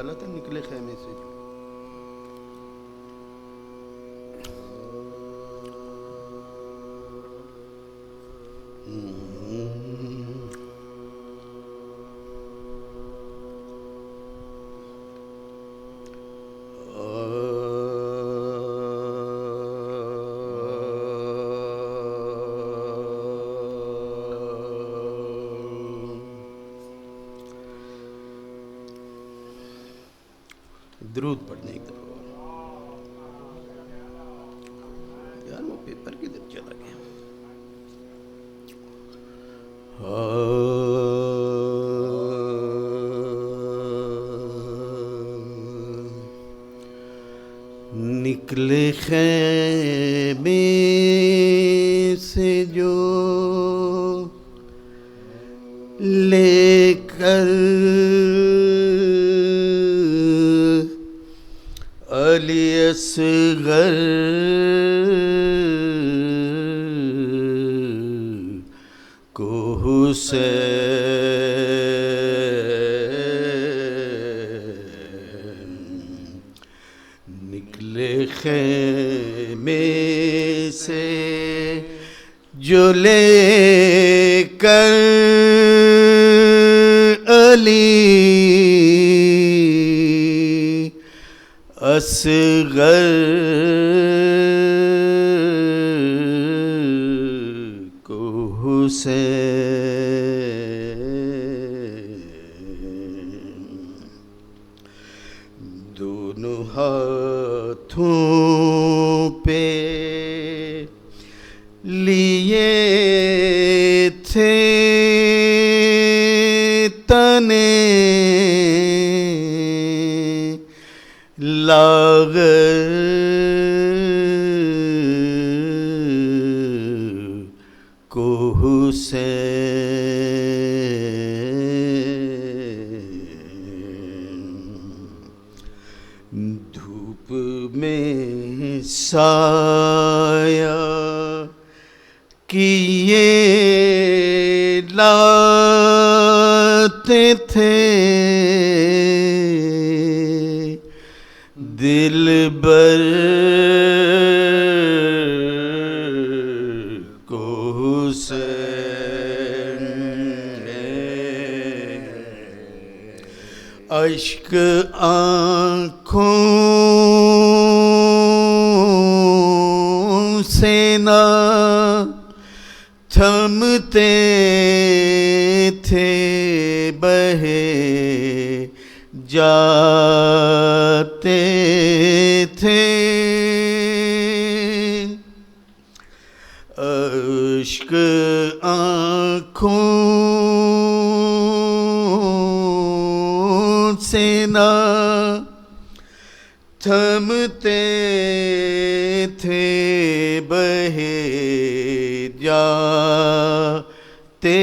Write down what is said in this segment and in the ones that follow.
نکالا تھا نکلے خیمے سے. درود پڑھنے کا یار وہ پیپر کدھر چلا گیا. نکلے خیمے سے جو لے کر علی اصغر کو حسین نکلے خیمے سے جو لے کر علی اصغر کو حسین دونوں ہاتھوں پہ لیے تھے تنے لاغر کو حسین دھوپ میں سایہ کیے لاتے تھے دلبر کو حسین اشک آنکھوں سے نہ تھمتے تھے بہے جاتے تھے اشک آنکھوں سے نہ تھمتے تھے بہے جاتے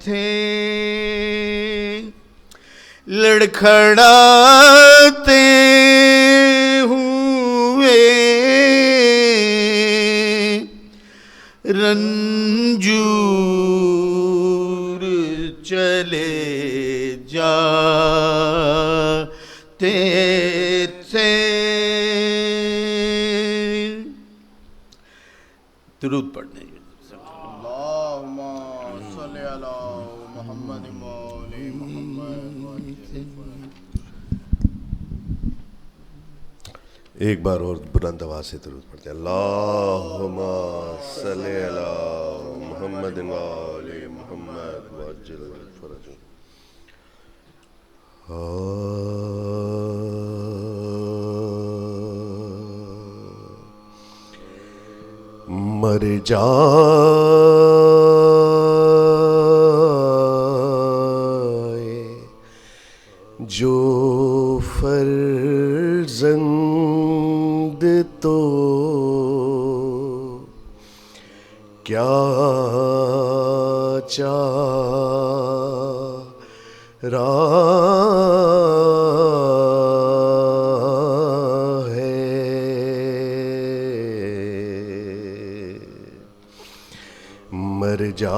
تھے لڑکھڑاتے ہوئے رنجور چلے جاتے تھے. درود پڑھنے اللہم صلی علی محمد وآل محمد. ایک بار اور بلند آواز سے درود پڑھتے ہیں. اللہم صلی علی محمد وآل محمد وعجل فرجهم. مر جائے جو فرزند تو کیا چارہ مر جائے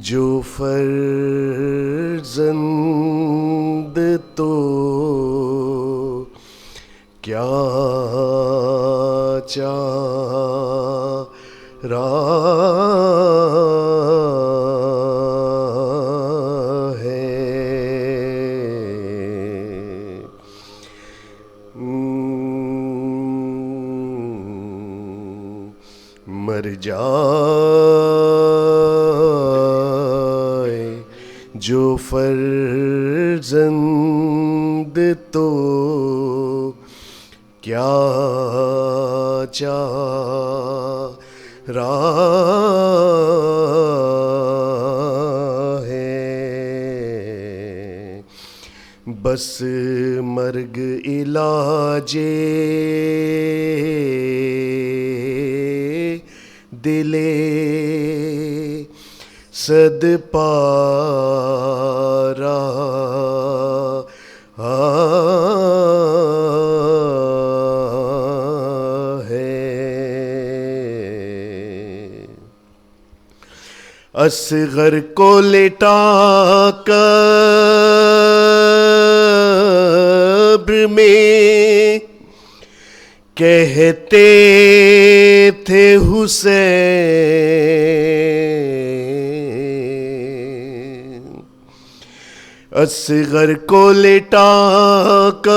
جو فرزند تو کیا چارہ ہے، مر جائے جو فرزند تو کیا چارہ ہے، بس مرگ علاج دلے صد پارا ہے، اصغر کو لٹا قبر میں کہتے تھے حسین، اصغر کو لٹا قبر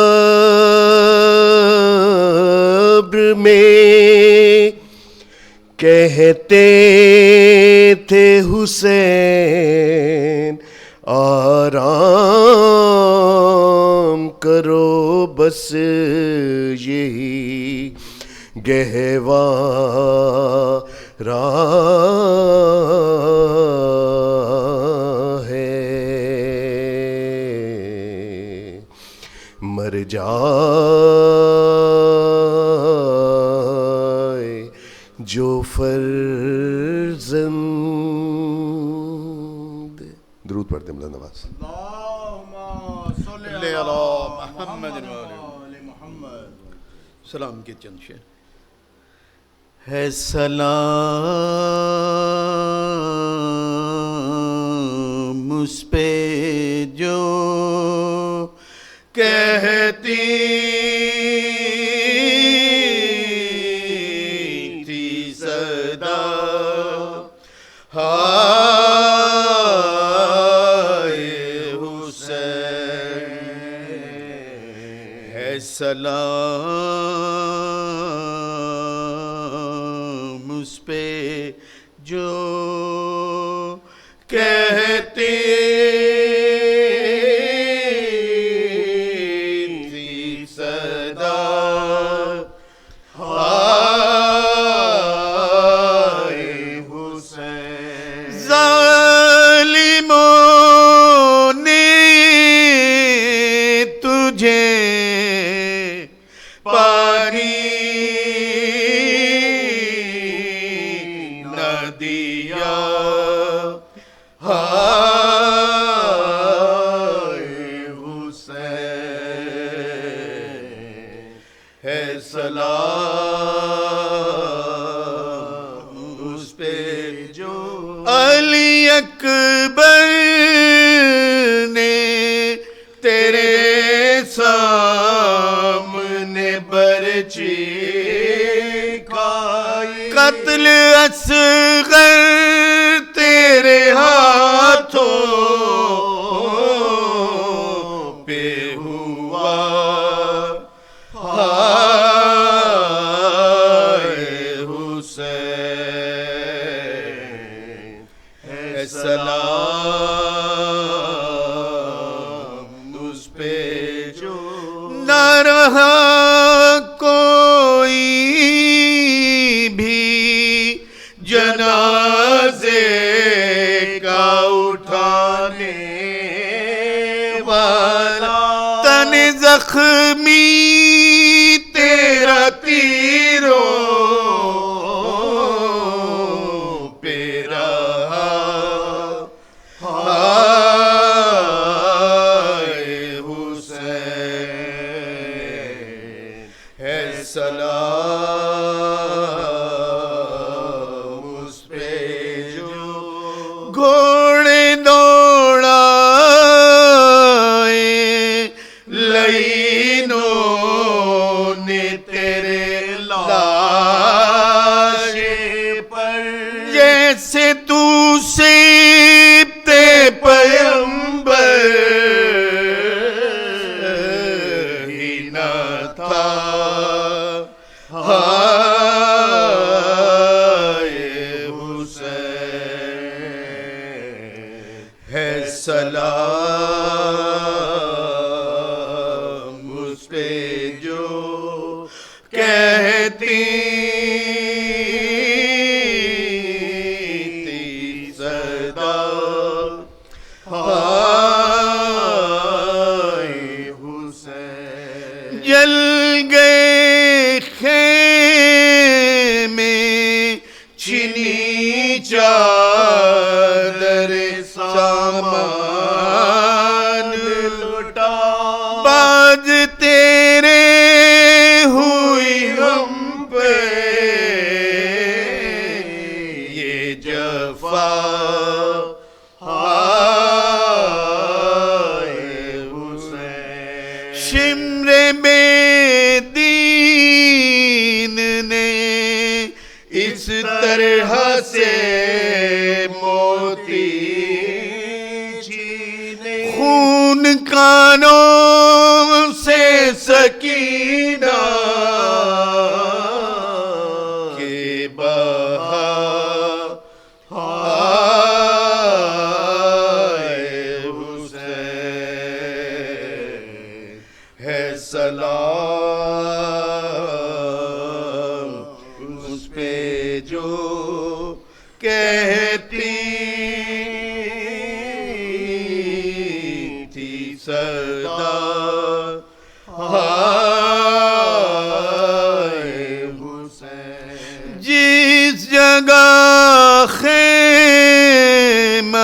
میں کہتے تھے حسین، آرام کرو بس یہی گہوارہ ہے، مر جائے جو فرزند. درود پڑھتے ہیں بلند آواز. اللہم صلی علی علی محمد محمد وآل محمد. سلام کے چند شعر. ہے سلام اس پہ جو کہتی تھی صدا، ہائے حسین. ہے سلام اس پہ جو کہتی تھی صدا، ہائے حسین. ظالموں نے تجھے پانی نہ دیا، ہائے حسین. ہے سلام اس پہ جو علی اکبر نے تیرے سامنے برچی کھائی، قتل اصغر تیرے ہاتھوں پہ ہوا، ہائے حسین. ہے سلام اس پہ جو نہ رہا کوئی بھی جنازے کا اٹھانے والا، تن زخمی تیرا تیروں پہ رہا، ہائے حسین. ہے سلام اس پہ جو گھوڑ لاش پر جیسے تو سیبتے پیمبر ہی نہ تھا ہے سلام اس پہ جو کہتی تھی صدا ہائے حسین جل گئے خیمے چھنی چادر سامان لٹا باز تیرے ہوئی ہم پہ یہ جفا ہائے حسین شمر میں دین نے اس طرح سے موتی جینے خون کانوں سے سکینہ کے بہا ہائے حسین ہے سلام اس پہ جو کہتی تھی صدا ہائے حسین جس جگہ خیمہ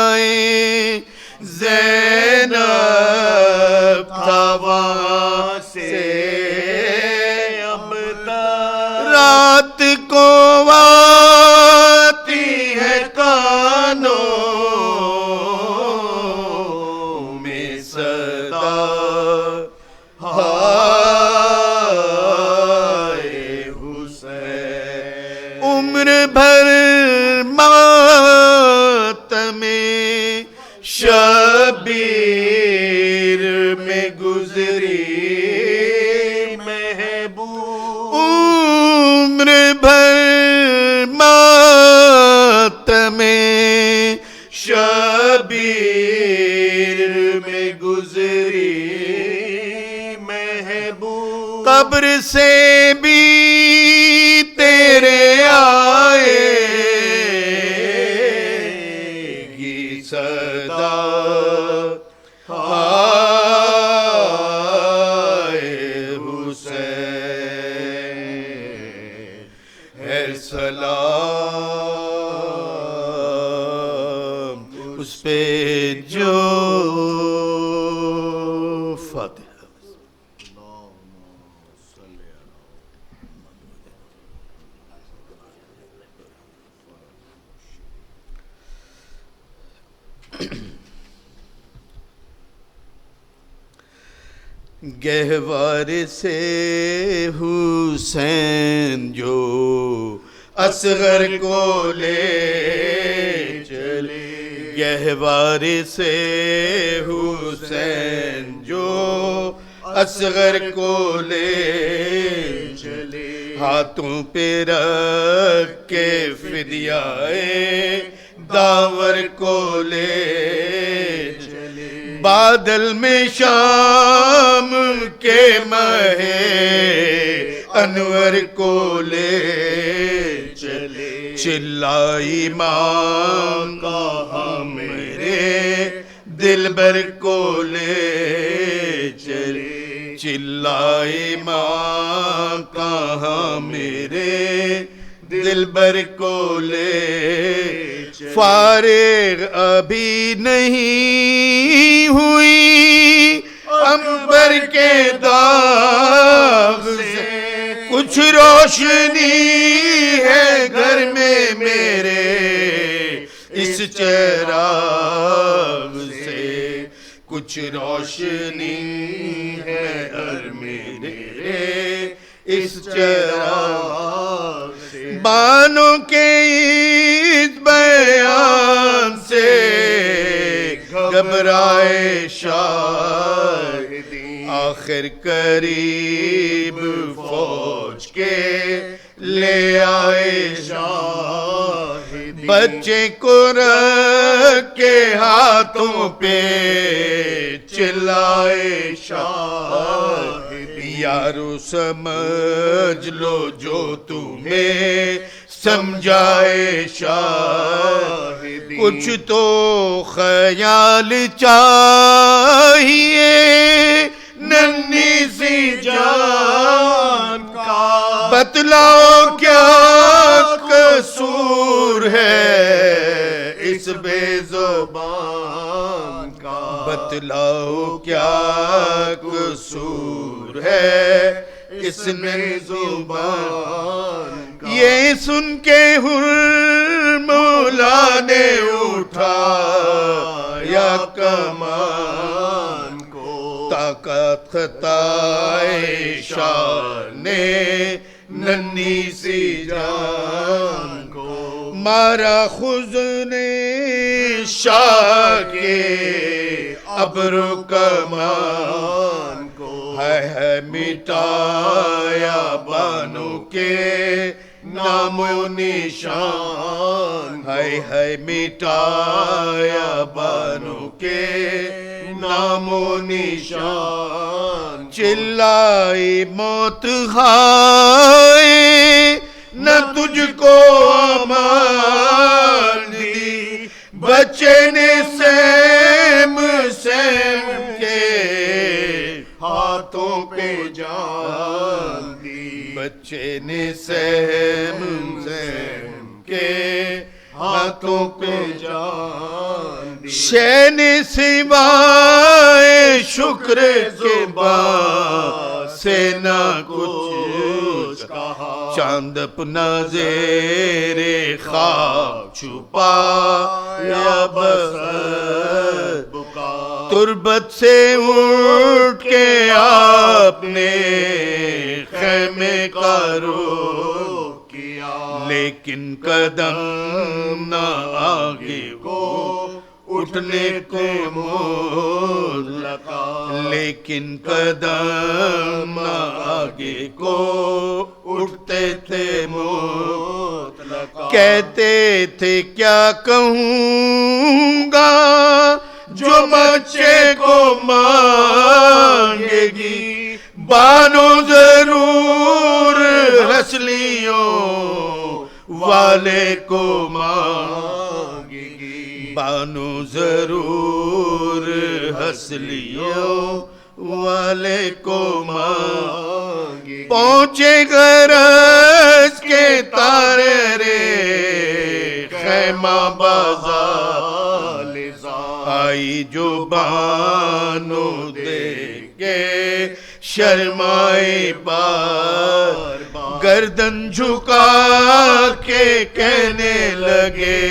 زینب تھا وہاں سے اب تک رات کو آتی ہے کانوں میں صدا ہائے حسین عمر بھر ماتم شبیر میں گزری محبوب عمر بھر ماتم شبیر میں گزری محبوب قبر سے بھی تیرے آئے گی صدا ہائے حسین ہے سلام اس پہ جو فاتحہ گہوار سے حسین جو اصغر کو لے چلے گہوار سے حسین جو اصغر کو لے چلے ہاتھوں پہ رکھ کے فدیائے داور کو لے چلے بادل میں شام کے ماہ انور کو لے چلے چلائی ماں کہاں میرے دلبر کو لے چلے چلائی ماں کہاں میرے دلبر کو لے فارغ ابھی نہیں ہوئی عنبر کے داغ سے کچھ روشنی ہے گھر میں میرے اس چراغ سے کچھ روشنی ہے گھر میرے اس چراغ سے، بانوں کے اس بیان سے گھبرائے شاہدین، آخر قریب فوج کے لے آئے شاہدین، بچے کو رکھ کے ہاتھوں پہ چلائے شاہدین، یارو سمجھ لو جو تمہیں سمجھائے شاہدین، کچھ تو خیال چاہیے ننھی سی جان کا، بتلاؤ کیا قصور ہے اس بے زبان کا، بتلاؤ کیا قصور ہے اس بے زبان کا، یہ سن کے مولا نے اٹھایا کمان کو، طاقت خطائے شان ننھی سی جان کو، مارا خزن شاہ کے ابرو کمان کو، ہے مٹایا بانوں کے نام و نشان، ہے مٹایا بانوں کے نام و نشان، چلائی موت ہائے نہ تجھ کو امان دی، بچے نے سیم کے ہاتھوں پہ جان دی، بچے نے سیم کے ہاتھوں پہ جان دی، شے نے سوائے شکر کے بعد سے نہ کچھ کہا، چاند اپنا زیر خاک چھپا یا بس بکا، تربت سے اٹھ کے آپ نے خیمے کا رخ کیا، لیکن قدم نہ آگے کو اٹھنے کو موت لگا، لیکن قدم نہ آگے کو اٹھتے تھے موت لگا، کہتے تھے کیا کہوں گا جو بچے کو مانگے گی، بانو ضرور ہسلیوں والے کو مانگے گی، بانو ضرور ہسلیوں والے کو مانگے گی، پہنچے غرض کے تارے رے خیمہ بازار، آئی جو بانو دیکھ کے شرمائی بار بار، گردن جھکا کے کہنے لگے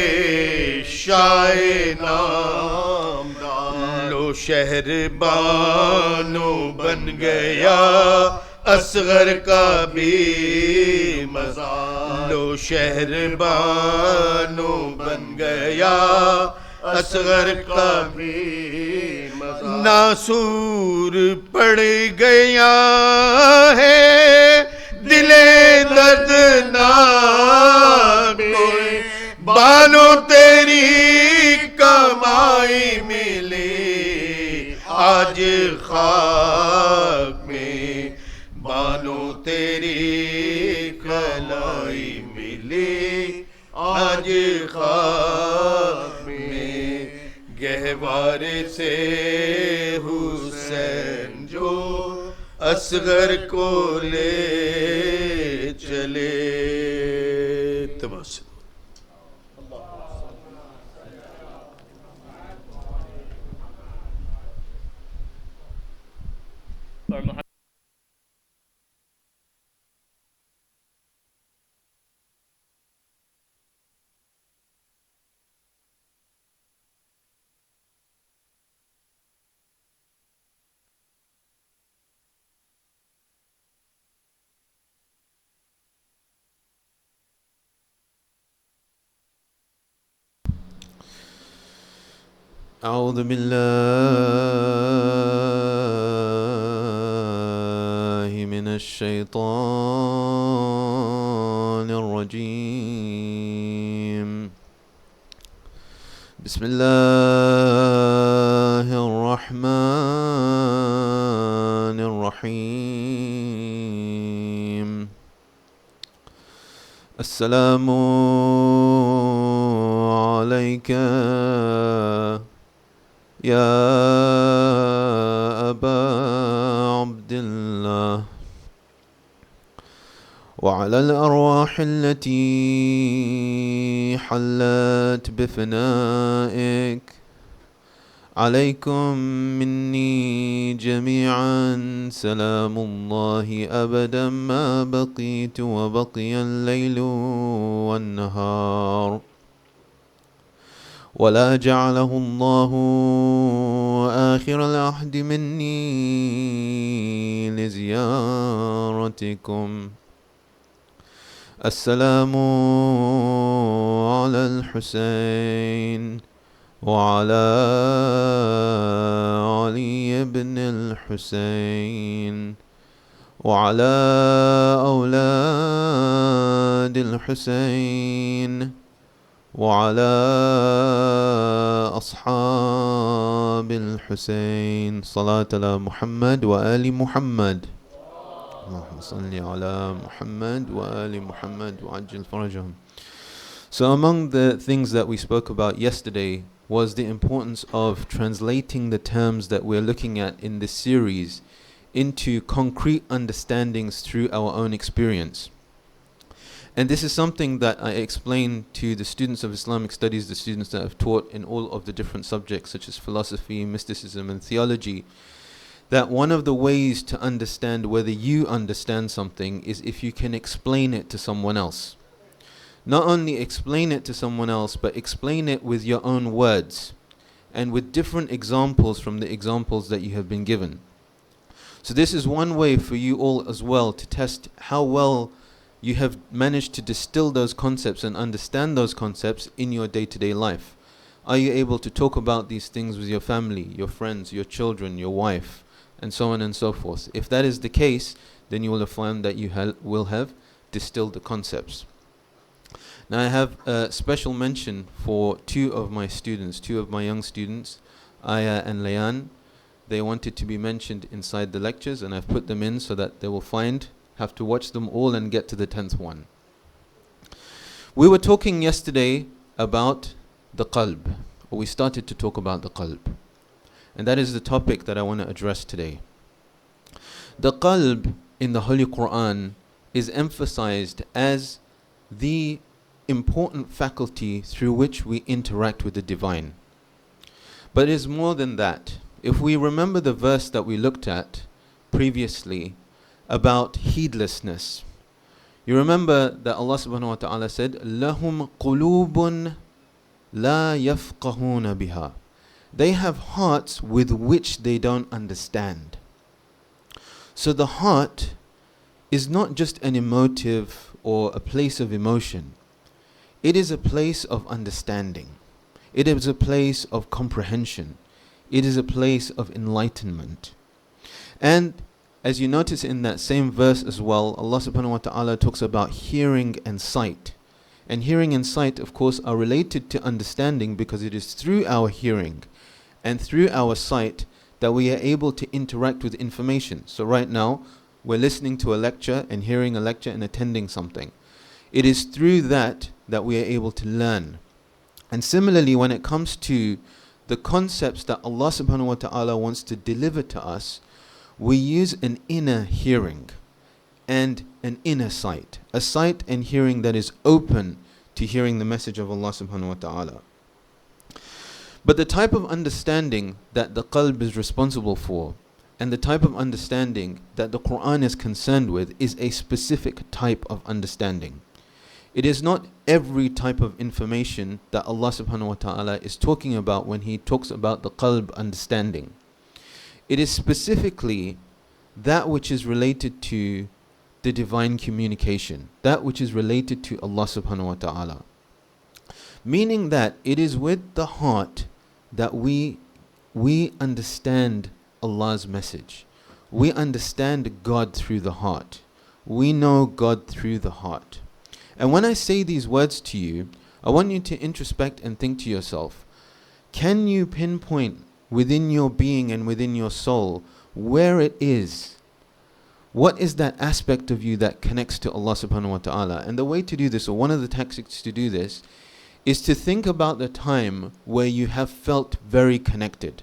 شاہ نامدار، لو شہر بانو بن گیا اصغر کا بھی مزار، لو شہر بانو بن گیا اصغر کا بھی مزار، ناسور پڑ گیا ہے دل دردناک میں، بانو تیری کمائی ملی آج خاک میں، بانو تیری کلائی ملی آج خاک میں، گہوارے سے حسین جو اصغر کو لے چلے، تماشا أعوذ بالله من الشيطان الرجيم. بسم الله الرحمن الرحيم. السلام عليك يا أبا عبد الله، وعلى الأرواح التي حلت بفنائك، عليكم مني جميعا سلام الله أبدا ما بقيت وبقي الليل والنهار، ولا جعله الله آخر العهد مني لزيارتكم. السلام على الحسين وعلى علي بن الحسين وعلى أولاد الحسين وعلى أصحاب الحسين. صلاة على محمد وآل محمد. اللهم صل على محمد وآل محمد وعجل فرجهم. So among the things that we spoke about yesterday was the importance of translating the terms that we're looking at in this series into concrete understandings through our own experience. And this is something that I explain to the students of Islamic studies, the students that I've taught in all of the different subjects such as philosophy, mysticism and theology, that one of the ways to understand whether you understand something is if you can explain it to someone else. Not only explain it to someone else, but explain it with your own words and with different examples from the examples that you have been given. So this is one way for you all as well to test how well you have managed to distill those concepts and understand those concepts in your day-to-day life. Are you able to talk about these things with your family, your friends, your children, your wife, and so on and so forth? If that is the case, then you will have found that you will have distilled the concepts. Now I have a special mention for two of my young students, Aya and Layan. They wanted to be mentioned inside the lectures, and I've put them in so that they will have to watch them all and get to the 10th one. We were talking yesterday about the qalb, or we started to talk about the qalb. And that is the topic that I want to address today. The qalb in the Holy Quran is emphasized as the important faculty through which we interact with the divine. But it is more than that. If we remember the verse that we looked at previously about heedlessness, you remember that Allah subhanahu wa ta'ala said, لَهُمْ قُلُوبٌ لَا يَفْقَهُونَ بِهَا. They have hearts with which they don't understand. So the heart is not just an emotive or a place of emotion. It is a place of understanding. It is a place of comprehension. It is a place of enlightenment. And as you notice in that same verse as well, Allah subhanahu wa ta'ala talks about hearing and sight. And hearing and sight, of course, are related to understanding, because it is through our hearing and through our sight that we are able to interact with information. So right now, we're listening to a lecture and hearing a lecture and attending something. It is through that we are able to learn. And similarly, when it comes to the concepts that Allah subhanahu wa ta'ala wants to deliver to us, we use an inner hearing and an inner sight. A sight and hearing that is open to hearing the message of Allah subhanahu wa ta'ala. But the type of understanding that the qalb is responsible for, and the type of understanding that the Quran is concerned with, is a specific type of understanding. It is not every type of information that Allah subhanahu wa ta'ala is talking about when He talks about the qalb understanding. It is specifically that which is related to the divine communication, that which is related to Allah subhanahu wa ta'ala. Meaning that it is with the heart that we understand Allah's message. We understand God through the heart. We know God through the heart. And when I say these words to you, I want you to introspect and think to yourself, can you pinpoint within your being and within your soul where it is? What is that aspect of you that connects to Allah subhanahu wa ta'ala? And the way to do this, or one of the tactics to do this, is to think about the time where you have felt very connected.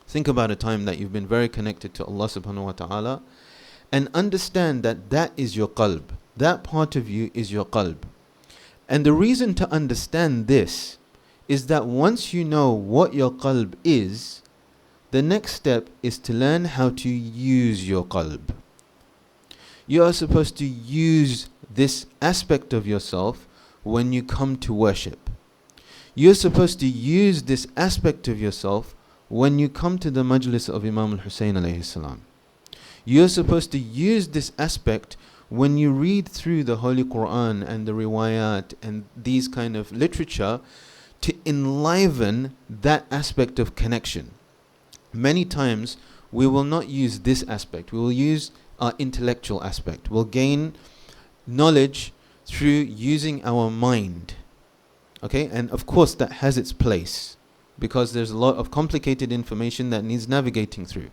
Think about a time that you've been very connected to Allah subhanahu wa ta'ala, and understand that that is your qalb. That part of you is your qalb. And the reason to understand this is that once you know what your qalb is, the next step is to learn how to use your qalb. You are supposed to use this aspect of yourself when you come to worship. You're supposed to use this aspect of yourself when you come to the majlis of Imam al-Hussein alayhi salam. You're supposed to use this aspect when you read through the Holy Quran and the riwayat and these kind of literature to enliven that aspect of connection. Many times we will not use this aspect. We will use our intellectual aspect. We'll gain knowledge through using our mind. Okay, and of course that has its place because there's a lot of complicated information that needs navigating through.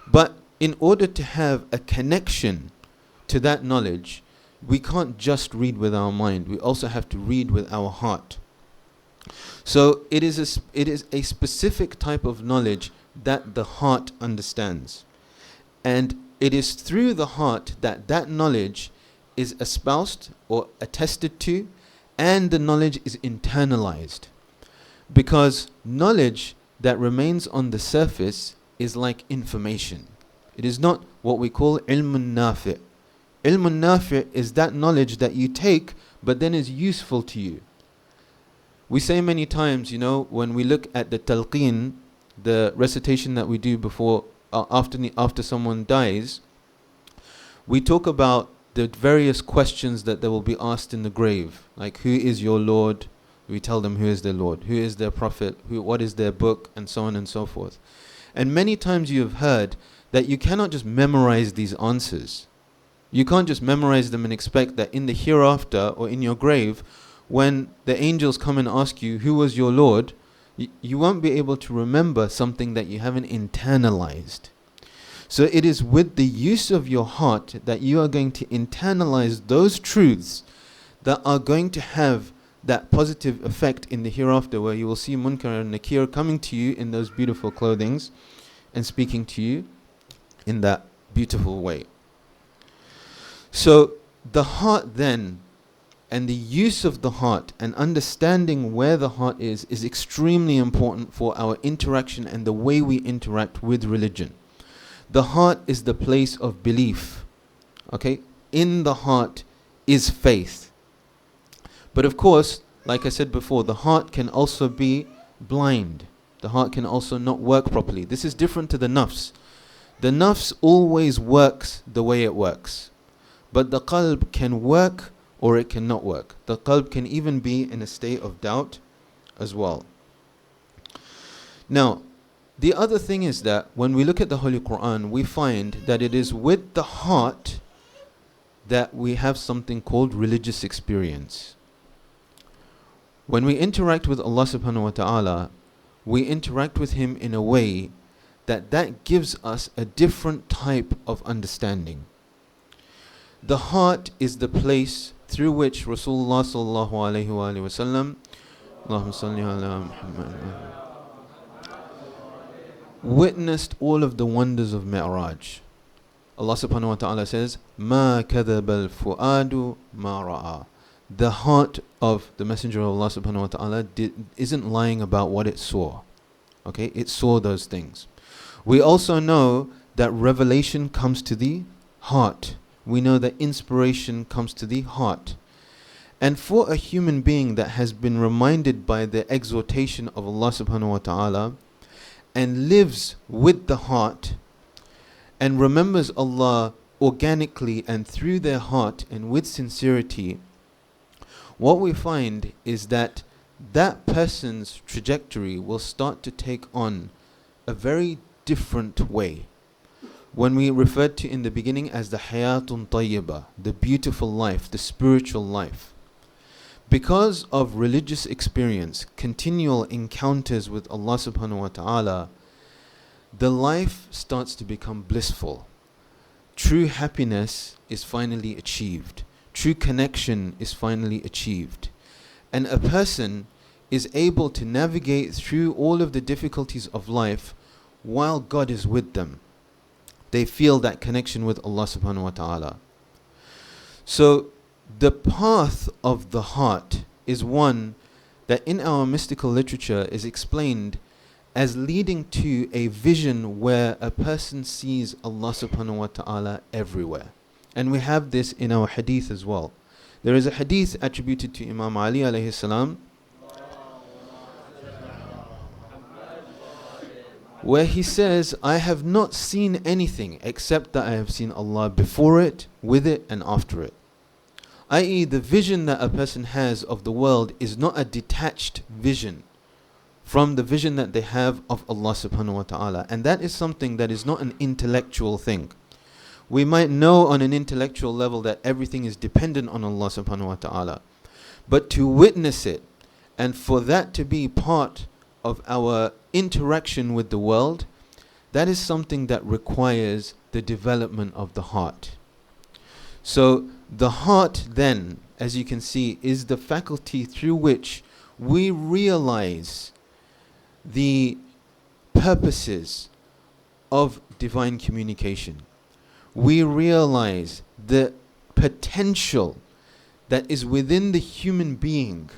But in order to have a connection to that knowledge, we can't just read with our mind. We also have to read with our heart. So it is a specific type of knowledge that the heart understands. And it is through the heart that that knowledge is espoused or attested to, and the knowledge is internalized. Because knowledge that remains on the surface is like information. It is not what we call ilmun nafi'. Ilmun nafi' is that knowledge that you take but then is useful to you. We say many times, when we look at the talqeen, the recitation that we do before, after someone dies, we talk about the various questions that they will be asked in the grave. Like, who is your Lord? We tell them who is their Lord, who is their Prophet, what is their book, and so on and so forth. And many times you have heard that you cannot just memorize these answers. You can't just memorize them and expect that in the hereafter or in your grave, when the angels come and ask you, who was your Lord? You won't be able to remember something that you haven't internalized. So it is with the use of your heart that you are going to internalize those truths that are going to have that positive effect in the hereafter, where you will see Munkar and Nakir coming to you in those beautiful clothings and speaking to you in that beautiful way. So the heart then, and the use of the heart and understanding where the heart is extremely important for our interaction and the way we interact with religion. The heart is the place of belief. Okay? In the heart is faith. But of course, like I said before, the heart can also be blind. The heart can also not work properly. This is different to the nafs. The nafs always works the way it works. But the qalb can work or it cannot work. The qalb can even be in a state of doubt as well. Now, the other thing is that when we look at the Holy Quran, we find that it is with the heart that we have something called religious experience. When we interact with Allah subhanahu wa ta'ala, we interact with Him in a way that gives us a different type of understanding. The heart is the place through which Rasulullah sallallahu alayhi wa sallam, Allahumma salli ala Muhammad, witnessed all of the wonders of Mi'raj. Allah subhanahu wa ta'ala says, Ma kadhaba al-fu'adu ma ra'a. The heart of the Messenger of Allah subhanahu wa ta'ala isn't lying about what it saw. Okay, it saw those things. We also know that revelation comes to the heart. We know that inspiration comes to the heart. And for a human being that has been reminded by the exhortation of Allah subhanahu wa ta'ala and lives with the heart and remembers Allah organically and through their heart and with sincerity, what we find is that that person's trajectory will start to take on a very different way. When we referred to in the beginning as the hayatun tayyibah, the beautiful life, the spiritual life, because of religious experience, continual encounters with Allah subhanahu wa ta'ala, the life starts to become blissful. True happiness is finally achieved. True connection is finally achieved. And a person is able to navigate through all of the difficulties of life while God is with them. They feel that connection with Allah subhanahu wa ta'ala. So the path of the heart is one that in our mystical literature is explained as leading to a vision where a person sees Allah subhanahu wa ta'ala everywhere. And we have this in our hadith as well. There is a hadith attributed to Imam Ali alayhi salam where he says, I have not seen anything except that I have seen Allah before it, with it, and after it. I.e., the vision that a person has of the world is not a detached vision from the vision that they have of Allah subhanahu wa ta'ala. And that is something that is not an intellectual thing. We might know on an intellectual level that everything is dependent on Allah subhanahu wa ta'ala. But to witness it, and for that to be part of our interaction with the world, that is something that requires the development of the heart. So the heart then, as you can see, is the faculty through which we realize the purposes of divine communication. We realize the potential that is within the human being.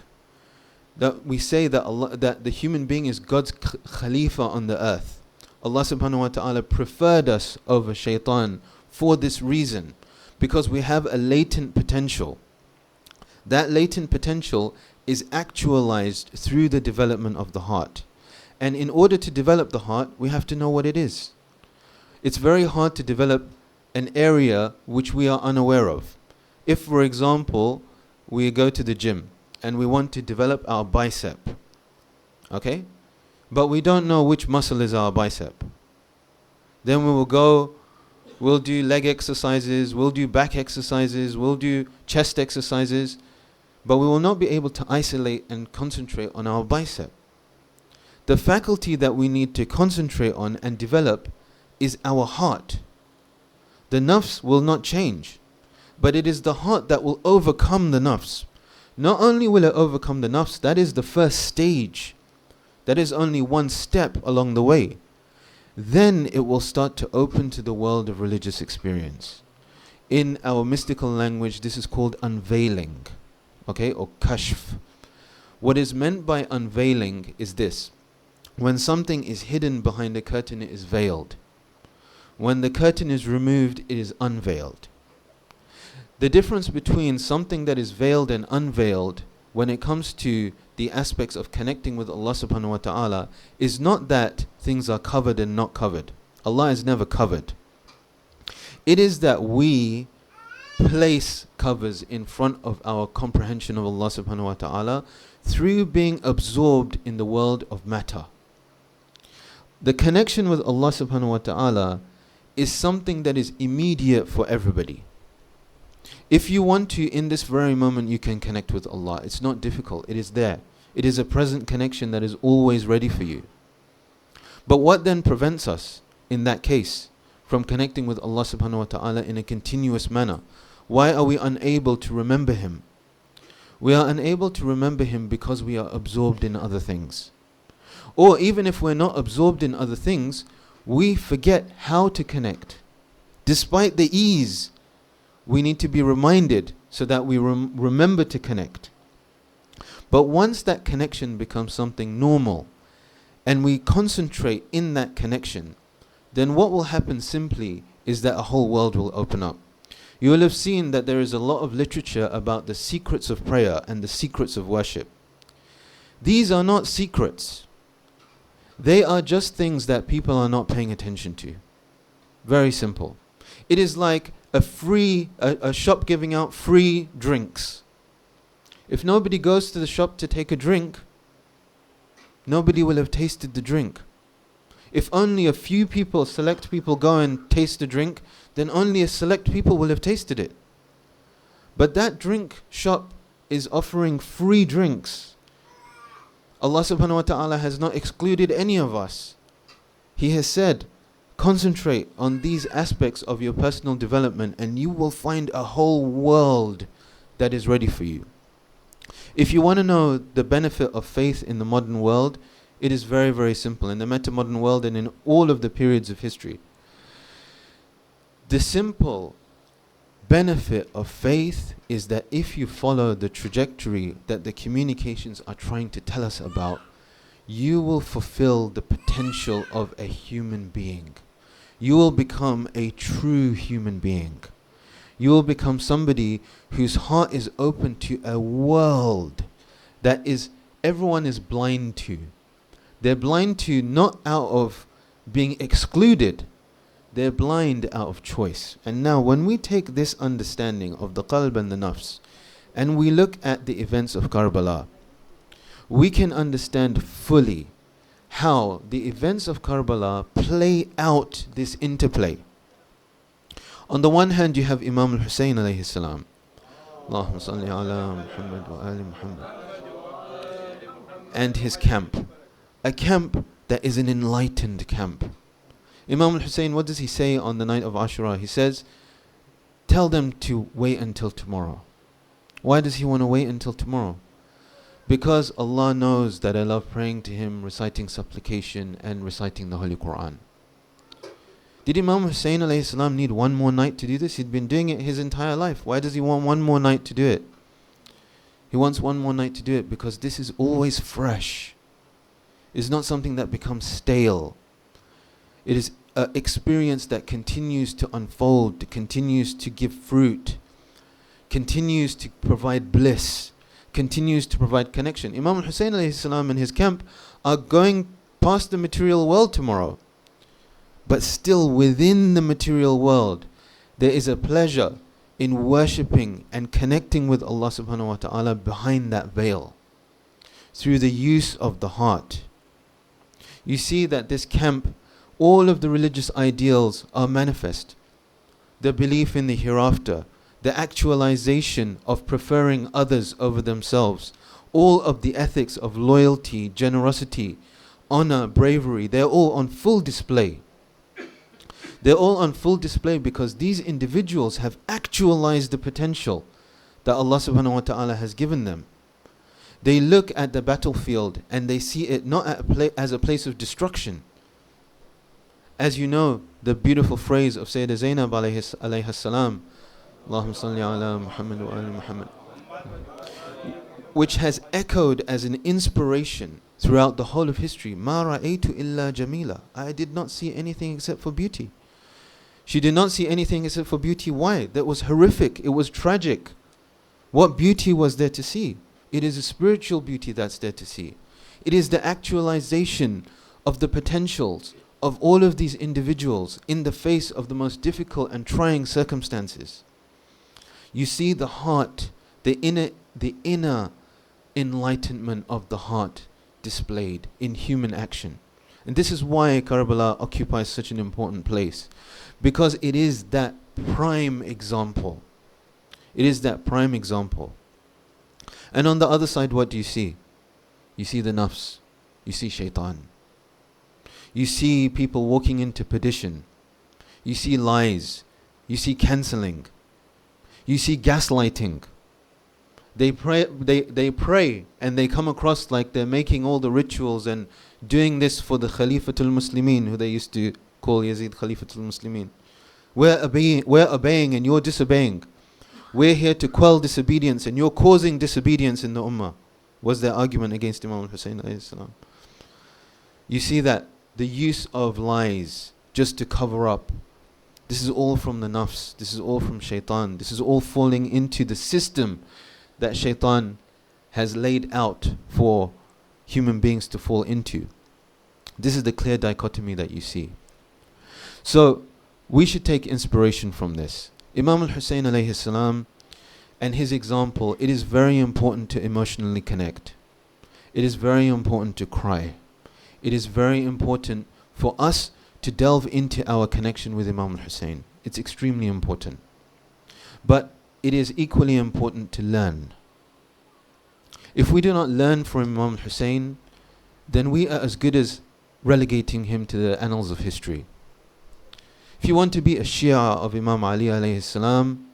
That we say that Allah, that the human being is God's Khalifa on the earth. Allah subhanahu wa ta'ala preferred us over shaitan for this reason, because we have a latent potential. That latent potential is actualized through the development of the heart. And in order to develop the heart, we have to know what it is. It's very hard to develop an area which we are unaware of. If, for example, we go to the gym and we want to develop our bicep, okay? But we don't know which muscle is our bicep. Then we will go, we'll do leg exercises, we'll do back exercises, we'll do chest exercises, but we will not be able to isolate and concentrate on our bicep. The faculty that we need to concentrate on and develop is our heart. The nafs will not change, but it is the heart that will overcome the nafs. Not only will it overcome the nafs, that is the first stage. That is only one step along the way. Then it will start to open to the world of religious experience. In our mystical language, this is called unveiling, okay, or kashf. What is meant by unveiling is this. When something is hidden behind a curtain, it is veiled. When the curtain is removed, it is unveiled. The difference between something that is veiled and unveiled when it comes to the aspects of connecting with Allah subhanahu wa ta'ala is not that things are covered and not covered. Allah is never covered. It is that we place covers in front of our comprehension of Allah subhanahu wa ta'ala through being absorbed in the world of matter. The connection with Allah subhanahu wa ta'ala is something that is immediate for everybody. If you want to, in this very moment, you can connect with Allah. It's not difficult. It is there. It is a present connection that is always ready for you. But what then prevents us, in that case, from connecting with Allah subhanahu wa ta'ala in a continuous manner? Why are we unable to remember Him? We are unable to remember Him because we are absorbed in other things. Or even if we're not absorbed in other things, we forget how to connect. Despite the ease, we need to be reminded so that we remember to connect. But once that connection becomes something normal and we concentrate in that connection, then what will happen simply is that a whole world will open up. You will have seen that there is a lot of literature about the secrets of prayer and the secrets of worship. These are not secrets. They are just things that people are not paying attention to. Very simple. It is like a shop giving out free drinks. If nobody goes to the shop to take a drink, nobody will have tasted the drink. If only a few people, select people, go and taste the drink, then only a select people will have tasted it. But that drink shop is offering free drinks. Allah subhanahu wa ta'ala has not excluded any of us. He has said, concentrate on these aspects of your personal development and you will find a whole world that is ready for you. If you want to know the benefit of faith in the modern world, it is very, very simple. In the meta-modern world and in all of the periods of history, the simple benefit of faith is that if you follow the trajectory that the communications are trying to tell us about, you will fulfill the potential of a human being. You will become a true human being. You will become somebody whose heart is open to a world that is everyone is blind to. They're blind to not out of being excluded. They're blind out of choice. And now when we take this understanding of the qalb and the nafs and we look at the events of Karbala, we can understand fully how the events of Karbala play out this interplay. On the one hand, you have Imam al-Hussein alayhi salam. Allahumma salli ala Muhammad wa ali Muhammad. And his camp. A camp that is an enlightened camp. Imam al-Hussein, what does he say on the night of Ashura? He says, tell them to wait until tomorrow. Why does he want to wait until tomorrow? Because Allah knows that I love praying to Him, reciting supplication and reciting the Holy Quran. Did Imam Hussein alayhi salam need one more night to do this? He'd been doing it his entire life. Why does he want one more night to do it? He wants one more night to do it because this is always fresh. It's not something that becomes stale. It is an experience that continues to unfold, continues to give fruit, continues to provide bliss, continues to provide connection. Imam al-Hussein alayhi salam and his camp are going past the material world tomorrow. But still within the material world, there is a pleasure in worshipping and connecting with Allah subhanahu wa ta'ala behind that veil, through the use of the heart. You see that this camp, all of the religious ideals are manifest. The belief in the hereafter, the actualization of preferring others over themselves, all of the ethics of loyalty, generosity, honor, bravery, they're all on full display. They're all on full display because these individuals have actualized the potential that Allah subhanahu wa ta'ala has given them. They look at the battlefield and they see it not as a place of destruction. As you know, the beautiful phrase of Sayyidah Zainab alayhi salam, Allahumma salli ala Muhammad wa ali Muhammad, which has echoed as an inspiration throughout the whole of history. Ma ra'aytu illa jamila. I did not see anything except for beauty. She did not see anything except for beauty. Why? That was horrific. It was tragic. What beauty was there to see? It is a spiritual beauty that's there to see. It is the actualization of the potentials of all of these individuals in the face of the most difficult and trying circumstances. You see the heart, the inner enlightenment of the heart displayed in human action. And this is why Karbala occupies such an important place, because it is that prime example. It is that prime example. And on the other side, what do you see? You see the nafs. You see shaitan. You see people walking into perdition. You see lies. You see cancelling. You see gaslighting. They pray and they come across like they're making all the rituals and doing this for the Khalifatul Muslimin, who they used to call Yazid Khalifatul Muslimin. We're obeying and you're disobeying. We're here to quell disobedience and you're causing disobedience in the ummah, was their argument against Imam al-Hussein alayhi salam. You see that the use of lies just to cover up, this is all from the nafs, this is all from shaitan, this is all falling into the system that shaitan has laid out for human beings to fall into. This is the clear dichotomy that you see. So we should take inspiration from this. Imam al-Hussein alayhi salam and his example, it is very important to emotionally connect. It is very important to cry. It is very important for us to delve into our connection with Imam al-Hussein. It's extremely important. But it is equally important to learn. If we do not learn from Imam al-Hussein, then we are as good as relegating him to the annals of history. If you want to be a Shia of Imam Ali alayhi salam,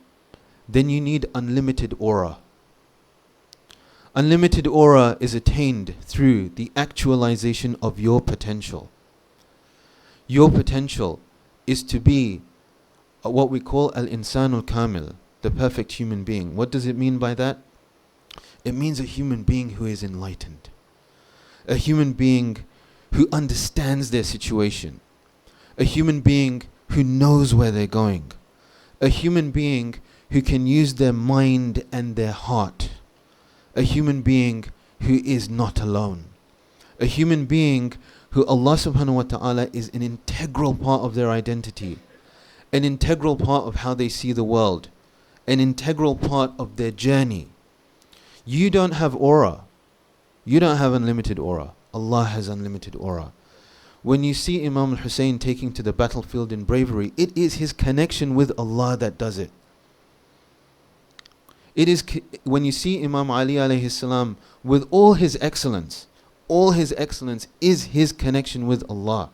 then you need unlimited aura. Unlimited aura is attained through the actualization of your potential. Your potential is to be what we call al-insanul kamil, the perfect human being. What does it mean by that? It means a human being who is enlightened. A human being who understands their situation. A human being who knows where they're going. A human being who can use their mind and their heart. A human being who is not alone. A human being who Allah subhanahu wa ta'ala is an integral part of their identity. An integral part of how they see the world. An integral part of their journey. You don't have aura. You don't have unlimited aura. Allah has unlimited aura. When you see Imam al-Hussein taking to the battlefield in bravery, it is his connection with Allah that does it. It is when you see Imam Ali alayhi salam with all his excellence is his connection with Allah.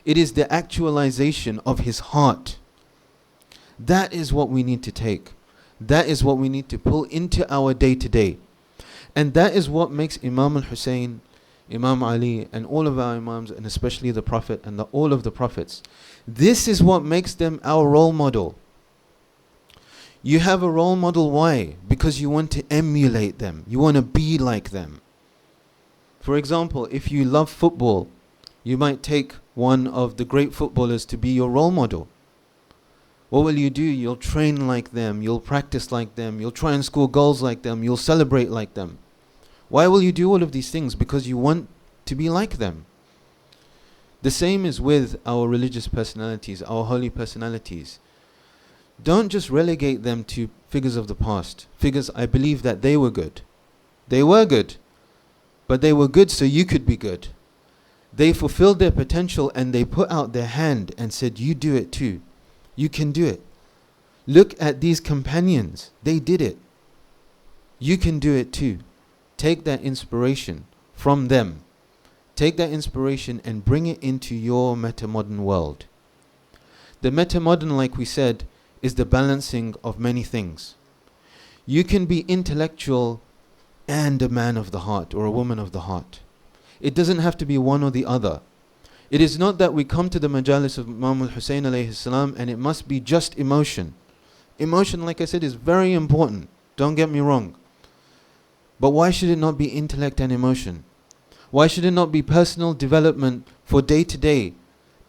It is the actualization of his heart. That is what we need to take. That is what we need to pull into our day-to-day. And that is what makes Imam al-Hussein, Imam Ali, and all of our Imams, and especially the Prophet and all of the Prophets. This is what makes them our role model. You have a role model, why? Because you want to emulate them. You want to be like them. For example, if you love football, you might take one of the great footballers to be your role model. What will you do? You'll train like them, you'll practice like them, you'll try and score goals like them, you'll celebrate like them. Why will you do all of these things? Because you want to be like them. The same is with our religious personalities, our holy personalities. Don't just relegate them to figures of the past. Figures, I believe that they were good. They were good. But they were good so you could be good. They fulfilled their potential and they put out their hand and said, you do it too. You can do it. Look at these companions. They did it. You can do it too. Take that inspiration from them. Take that inspiration and bring it into your metamodern world. The metamodern, like we said, is the balancing of many things. You can be intellectual and a man of the heart or a woman of the heart. It doesn't have to be one or the other. It is not that we come to the majalis of Imam al-Hussein alayhi salam and it must be just emotion. Emotion, like I said, is very important. Don't get me wrong. But why should it not be intellect and emotion? Why should it not be personal development for day to day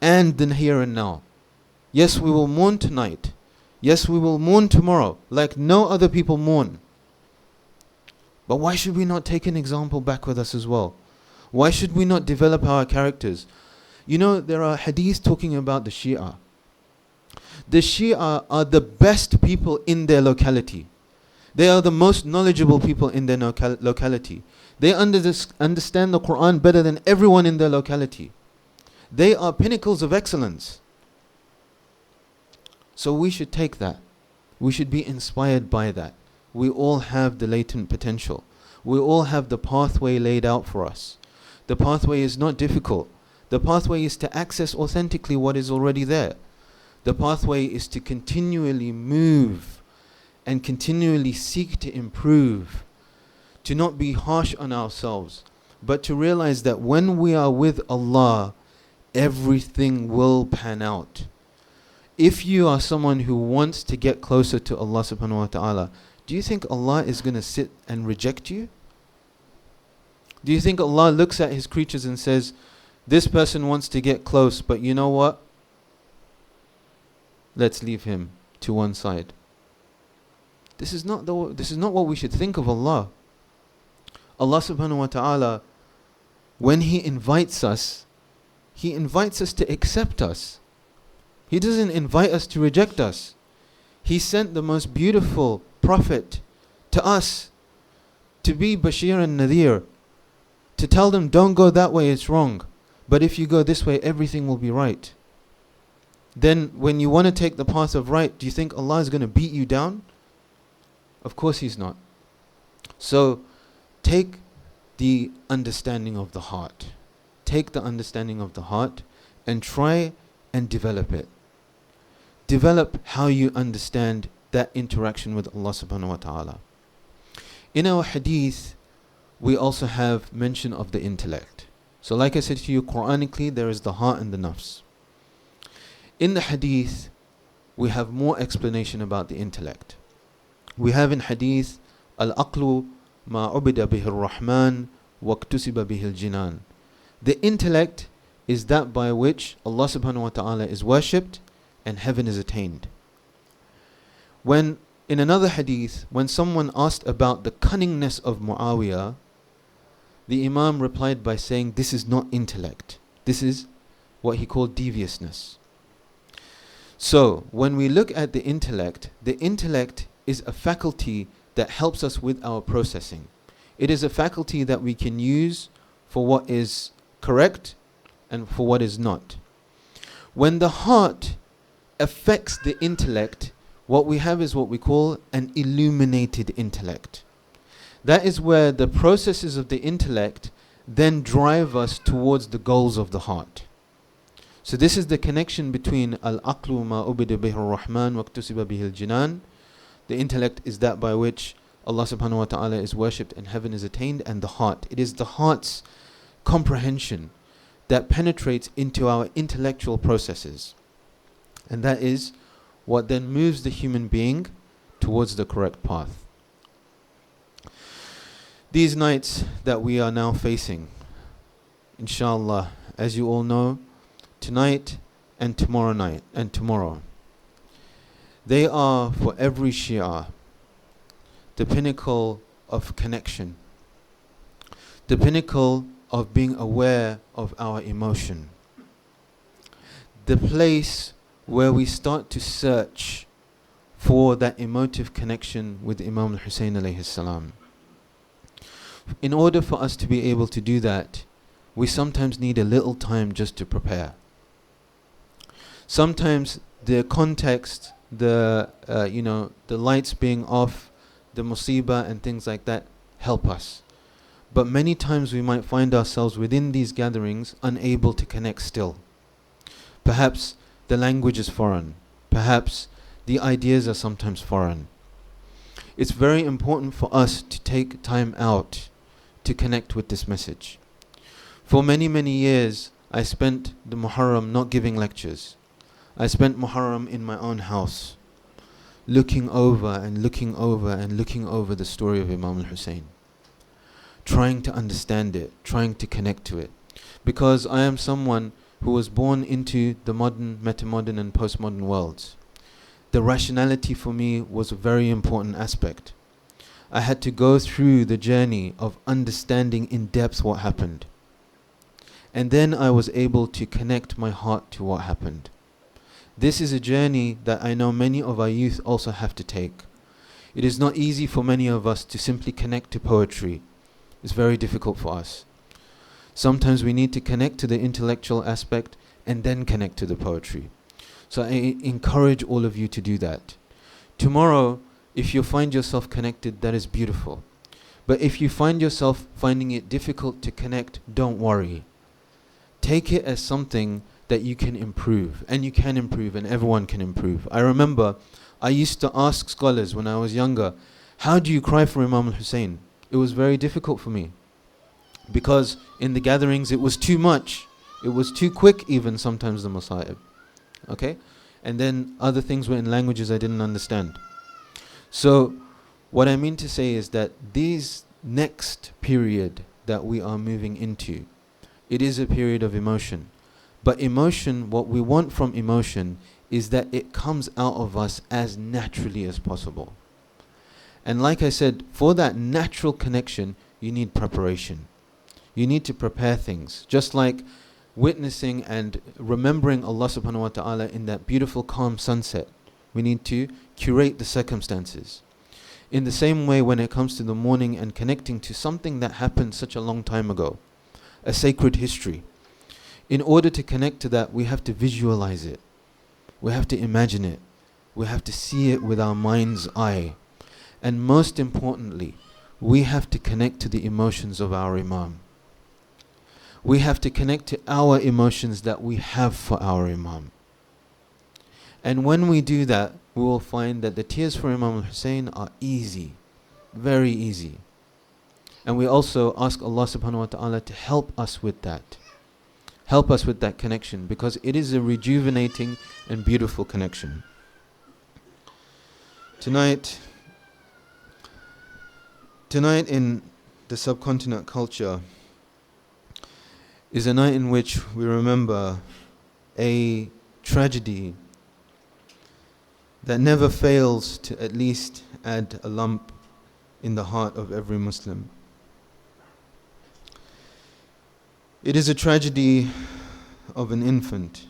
and the here and now? Yes, we will mourn tonight. Yes, we will mourn tomorrow like no other people mourn. But why should we not take an example back with us as well? Why should we not develop our characters? You know, there are hadiths talking about the Shia. The Shia are the best people in their locality. They are the most knowledgeable people in their locality. They understand the Quran better than everyone in their locality. They are pinnacles of excellence. So we should take that. We should be inspired by that. We all have the latent potential. We all have the pathway laid out for us. The pathway is not difficult. The pathway is to access authentically what is already there. The pathway is to continually move and continually seek to improve, to not be harsh on ourselves, but to realize that when we are with Allah, everything will pan out. If you are someone who wants to get closer to Allah subhanahu wa ta'ala, do you think Allah is going to sit and reject you? Do you think Allah looks at His creatures and says, this person wants to get close, but you know what? Let's leave him to one side. This is not what we should think of Allah. Allah subhanahu wa ta'ala, when He invites us to accept us. He doesn't invite us to reject us. He sent the most beautiful prophet to us to be Bashir and Nadir, to tell them, don't go that way, it's wrong. But if you go this way, everything will be right. Then when you want to take the path of right, do you think Allah is going to beat you down? Of course He's not. So take the understanding of the heart. Take the understanding of the heart and try and develop it. Develop how you understand that interaction with Allah subhanahu wa ta'ala. In our hadith, we also have mention of the intellect. So like I said to you, Quranically, there is the heart and the nafs. In the hadith, we have more explanation about the intellect. We have in hadith, Al-aqlu ma ubida bihi ar-Rahman wa iktusiba bihi al-jinan. The intellect is that by which Allah subhanahu wa ta'ala is worshipped and heaven is attained. When in another hadith, when someone asked about the cunningness of Muawiyah, the Imam replied by saying, this is not intellect. This is what he called deviousness. So, when we look at the intellect is a faculty that helps us with our processing. It is a faculty that we can use for what is correct and for what is not. When the heart affects the intellect, what we have is what we call an illuminated intellect. That is where the processes of the intellect then drive us towards the goals of the heart. So this is the connection between al-aqlu ma ubida bihi ar-Rahman wa iktusiba bihi al-jinan. The intellect is that by which Allah subhanahu wa ta'ala is worshipped and heaven is attained, and the heart. It is the heart's comprehension that penetrates into our intellectual processes. And that is what then moves the human being towards the correct path. These nights that we are now facing, inshallah, as you all know, tonight and tomorrow night and tomorrow, they are for every Shia the pinnacle of connection, the pinnacle of being aware of our emotion, the place where we start to search for that emotive connection with Imam al-Hussein alayhi salam. In order for us to be able to do that, we sometimes need a little time just to prepare. Sometimes the context, the lights being off, the musibah and things like that help us. But many times we might find ourselves within these gatherings unable to connect still. Perhaps the language is foreign. Perhaps the ideas are sometimes foreign. It's very important for us to take time out to connect with this message. For many, many years, I spent the Muharram not giving lectures. I spent Muharram in my own house, looking over and looking over and looking over the story of Imam al-Hussein, trying to understand it, trying to connect to it. Because I am someone who was born into the modern, metamodern and postmodern worlds. The rationality for me was a very important aspect. I had to go through the journey of understanding in depth what happened. And then I was able to connect my heart to what happened. This is a journey that I know many of our youth also have to take. It is not easy for many of us to simply connect to poetry. It's very difficult for us. Sometimes we need to connect to the intellectual aspect and then connect to the poetry. So I encourage all of you to do that. Tomorrow, if you find yourself connected, that is beautiful. But if you find yourself finding it difficult to connect, don't worry. Take it as something that you can improve. And you can improve, and everyone can improve. I remember I used to ask scholars when I was younger, how do you cry for Imam al-Hussein? It was very difficult for me. Because in the gatherings it was too much. It was too quick even sometimes, the masa'ib. Okay? And then other things were in languages I didn't understand. So what I mean to say is that this next period that we are moving into, it is a period of emotion. But emotion, what we want from emotion is that it comes out of us as naturally as possible. And like I said, for that natural connection, you need preparation. You need to prepare things. Just like witnessing and remembering Allah subhanahu wa ta'ala in that beautiful calm sunset. We need to curate the circumstances. In the same way, when it comes to the morning and connecting to something that happened such a long time ago, a sacred history. In order to connect to that, we have to visualize it. We have to imagine it. We have to see it with our mind's eye. And most importantly, we have to connect to the emotions of our Imam. We have to connect to our emotions that we have for our Imam. And when we do that, we will find that the tears for Imam al-Hussein are easy, very easy. And we also ask Allah subhanahu wa ta'ala to help us with that. Help us with that connection, because it is a rejuvenating and beautiful connection. Tonight in the subcontinent culture is a night in which we remember a tragedy that never fails to at least add a lump in the heart of every Muslim. It is a tragedy of an infant.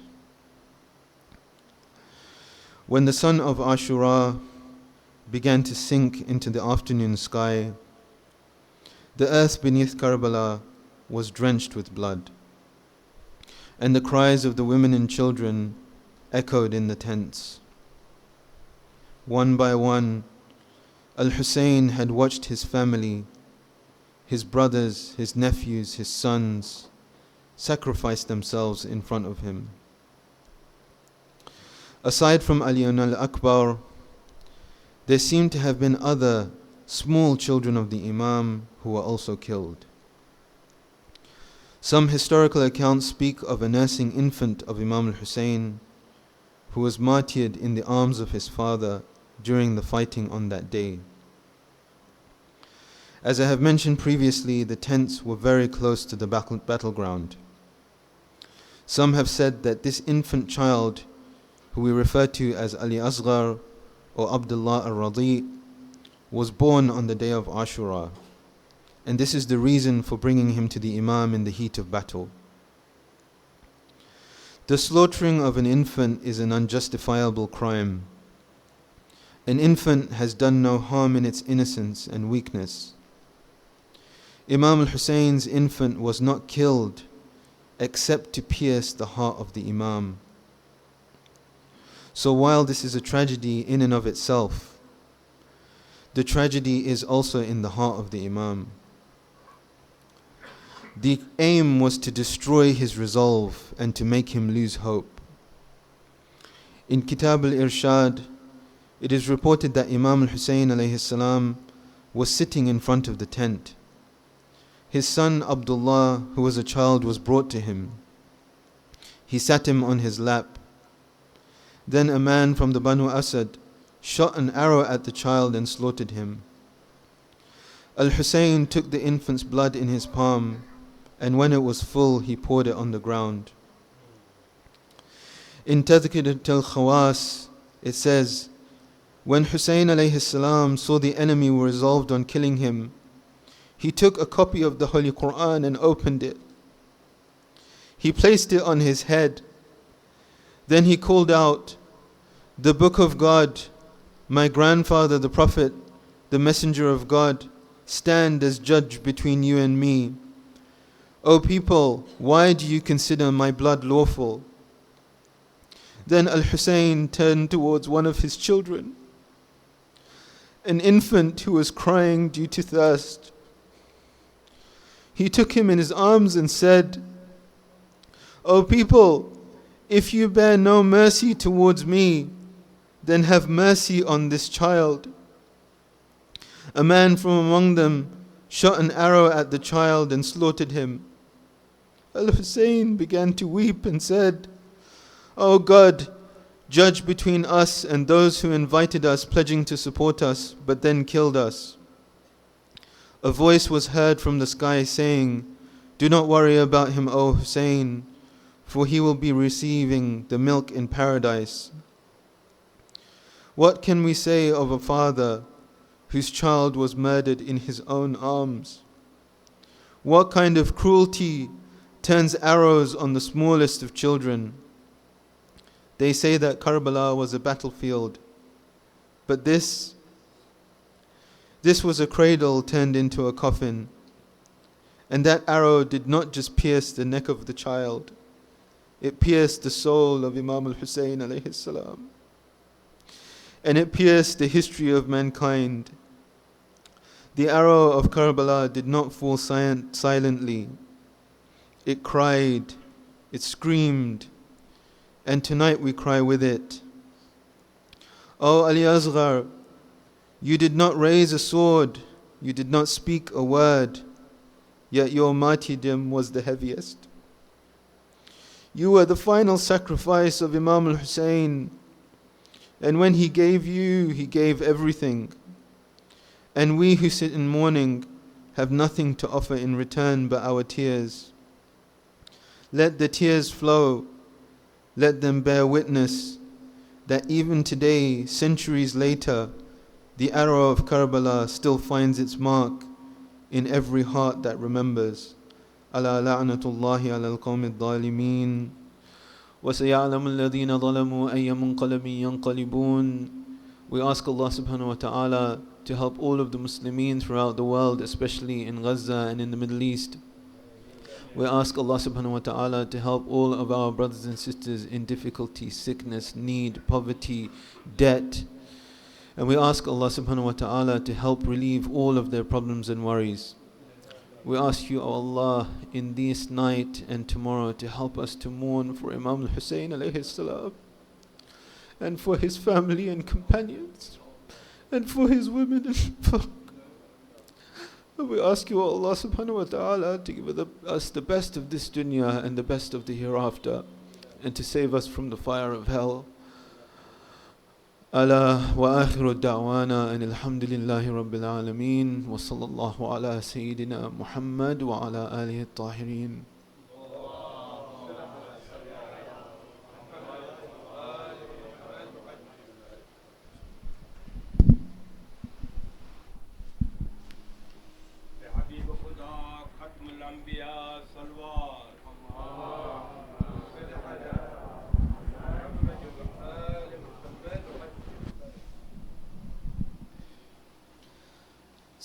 When the sun of Ashura began to sink into the afternoon sky, the earth beneath Karbala was drenched with blood, and the cries of the women and children echoed in the tents. One by one, Al-Hussein had watched his family, his brothers, his nephews, his sons, sacrifice themselves in front of him. Aside from Ali al-Akbar, there seemed to have been other small children of the Imam who were also killed. Some historical accounts speak of a nursing infant of Imam al-Hussein who was martyred in the arms of his father during the fighting on that day. As I have mentioned previously, the tents were very close to the battleground. Some have said that this infant child, who we refer to as Ali Asghar or Abdullah al-Radi, was born on the day of Ashura, and this is the reason for bringing him to the Imam in the heat of battle. The slaughtering of an infant is an unjustifiable crime. An infant has done no harm in its innocence and weakness. Imam al-Hussein's infant was not killed except to pierce the heart of the Imam. So while this is a tragedy in and of itself, the tragedy is also in the heart of the Imam. The aim was to destroy his resolve and to make him lose hope. In Kitab al-Irshad, it is reported that Imam al-Hussein alayhi salam was sitting in front of the tent. His son Abdullah, who was a child, was brought to him. He sat him on his lap. Then a man from the Banu Asad shot an arrow at the child and slaughtered him. Al-Hussein took the infant's blood in his palm, and when it was full, he poured it on the ground. In Tadhkirat al-Khawas, it says, when Hussein alayhi salam saw the enemy were resolved on killing him, he took a copy of the Holy Quran and opened it. He placed it on his head. Then he called out, "The Book of God, my grandfather the Prophet, the Messenger of God, stand as judge between you and me. O people, why do you consider my blood lawful?" Then Al-Hussein turned towards one of his children, an infant who was crying due to thirst. He took him in his arms and said, "O people, if you bear no mercy towards me, then have mercy on this child." A man from among them shot an arrow at the child and slaughtered him. Al-Hussein began to weep and said, "O God, judge between us and those who invited us, pledging to support us, but then killed us." A voice was heard from the sky saying, "Do not worry about him, O Hussein, for he will be receiving the milk in paradise." What can we say of a father whose child was murdered in his own arms? What kind of cruelty turns arrows on the smallest of children? They say that Karbala was a battlefield, but this was a cradle turned into a coffin. And that arrow did not just pierce the neck of the child, it pierced the soul of Imam al-Hussein alayhi salam. And it pierced the history of mankind. The arrow of Karbala did not fall silently. It cried, it screamed, and tonight we cry with it. O Ali Asghar, you did not raise a sword, you did not speak a word, yet your martyrdom was the heaviest. You were the final sacrifice of Imam al-Hussein, and when he gave you, he gave everything. And we who sit in mourning have nothing to offer in return but our tears. Let the tears flow, let them bear witness that even today, centuries later, the arrow of Karbala still finds its mark in every heart that remembers. Ala la'natullahi ala al-qawmi al-dhalimin. وَسَيَعْلَمُ الَّذِينَ ظَلَمُوا أَيَّ مُنْقَلَبٍ يَنْقَلِبُونَ. We ask Allah subhanahu wa ta'ala to help all of the Muslimin throughout the world, especially in Gaza and in the Middle East. We ask Allah subhanahu wa ta'ala to help all of our brothers and sisters in difficulty, sickness, need, poverty, debt. And we ask Allah subhanahu wa ta'ala to help relieve all of their problems and worries. We ask you, O Allah, in this night and tomorrow to help us to mourn for Imam al-Hussein alayhi salam, and for his family and companions, and for his women and folk. And we ask you, O Allah subhanahu wa ta'ala, to give us the best of this dunya and the best of the hereafter, and to save us from the fire of hell. Ala wa akhiru da'wana and alhamdulillahi rabbil alameen wa sallallahu ala sayyidina Muhammad wa ala alihi at-tahirin.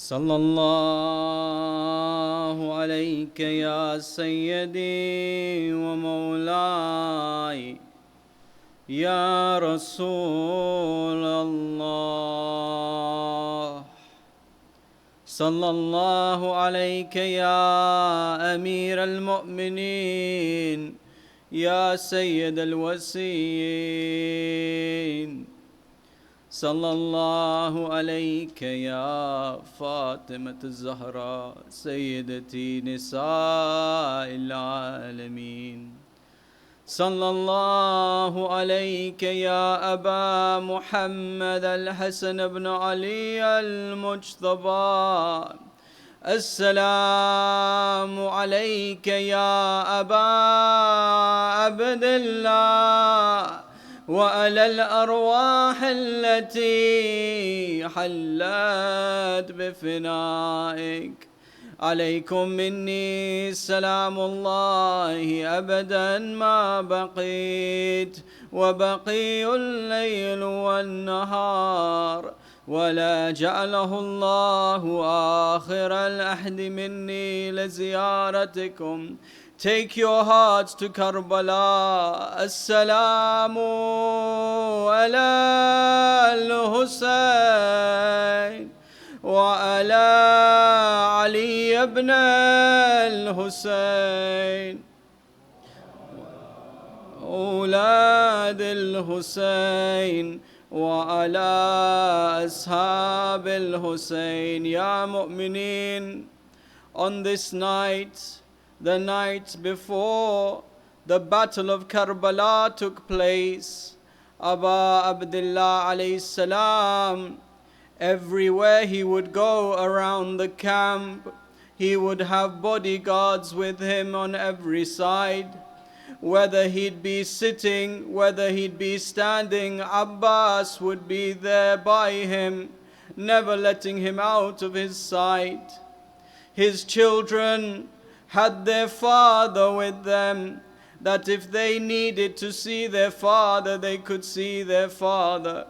صلى الله عليك يا سيدي ومولاي يا رسول الله. صلى الله عليك يا أمير المؤمنين يا سيد الوسيين. صلى الله عليك يا فاطمة الزهراء سيدتي نساء العالمين. صلى الله عليك يا أبا محمد الحسن بن علي المجتبى. السلام عليك يا أبا عبد الله وعلى الأرواح التي حلت بفنائك. عليكم مني سلام الله أبدا ما بقيت وبقي الليل والنهار، ولا جعله الله آخر العهد مني لزيارتكم. Take your hearts to Karbala. Assalamu ala al-Husayn wa ala Ali ibn al-Husayn أولاد الحسين وعلى أصحاب الحسين. يا مؤمنين, on this night, the night before the battle of Karbala took place, Aba Abdullah alayhi salam, everywhere he would go around the camp, he would have bodyguards with him on every side. Whether he'd be sitting, whether he'd be standing, Abbas would be there by him, never letting him out of his sight. His children had their father with them, that if they needed to see their father, they could see their father.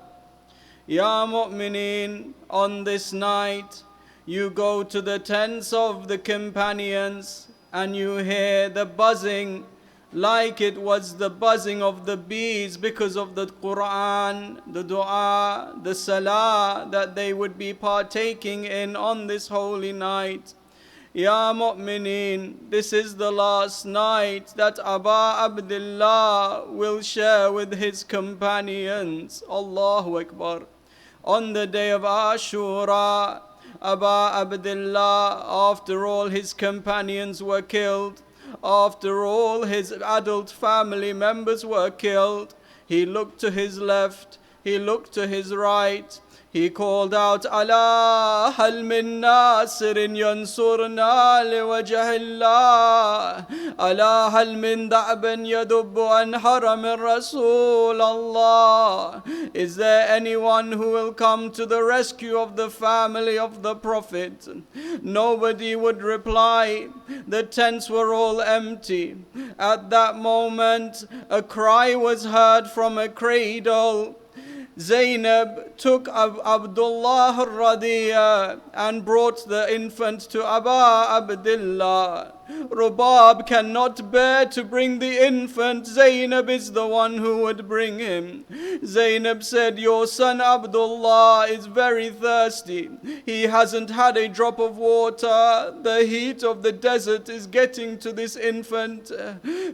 Ya Mu'mineen, on this night, You go to the tents of the companions and you hear the buzzing like it was the buzzing of the bees because of the Quran, the dua, the salah that they would be partaking in on this holy night. Ya mu'mineen, this is the last night that Aba Abdullah will share with his companions. Allahu Akbar. On the day of Ashura, Aba Abdullah, after all his companions were killed, after all his adult family members were killed, he looked to his left, he looked to his right, he called out, Ala hal min nasirin yansurna liwajahillah, Ala hal min da'ban yadubbu an haramin Rasul Allah. Is there anyone who will come to the rescue of the family of the Prophet? Nobody would reply. The tents were all empty. At that moment, a cry was heard from a cradle. Zainab took Abdullah al-Radiya and brought the infant to Aba Abdullah. Rubab cannot bear to bring the infant. Zainab is the one who would bring him. Zainab said, your son Abdullah is very thirsty. He hasn't had a drop of water. The heat of the desert is getting to this infant.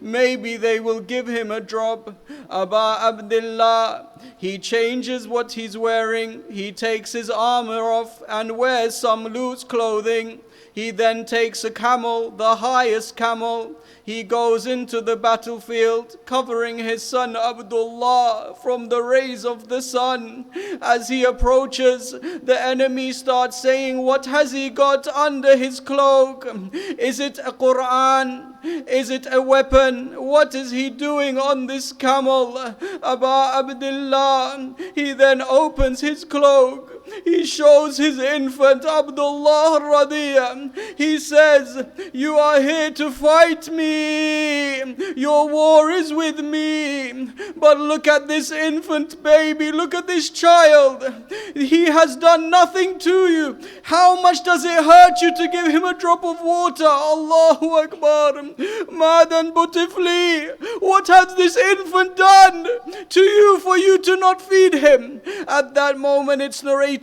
Maybe they will give him a drop. Aba Abdullah, he changes what he's wearing. He takes his armor off and wears some loose clothing. He then takes a camel, the highest camel. He goes into the battlefield, covering his son Abdullah from the rays of the sun. As he approaches, the enemy starts saying, what has he got under his cloak? Is it a Quran? Is it a weapon? What is he doing on this camel? Aba Abdullah, he then opens his cloak. He shows his infant Abdullah Radiya. He says, you are here to fight me. Your war is with me. But look at this infant baby. Look at this child. He has done nothing to you. How much does it hurt you to give him a drop of water? Allahu Akbar. Madan Butifli. What has this infant done to you for you to not feed him? At that moment it's narrated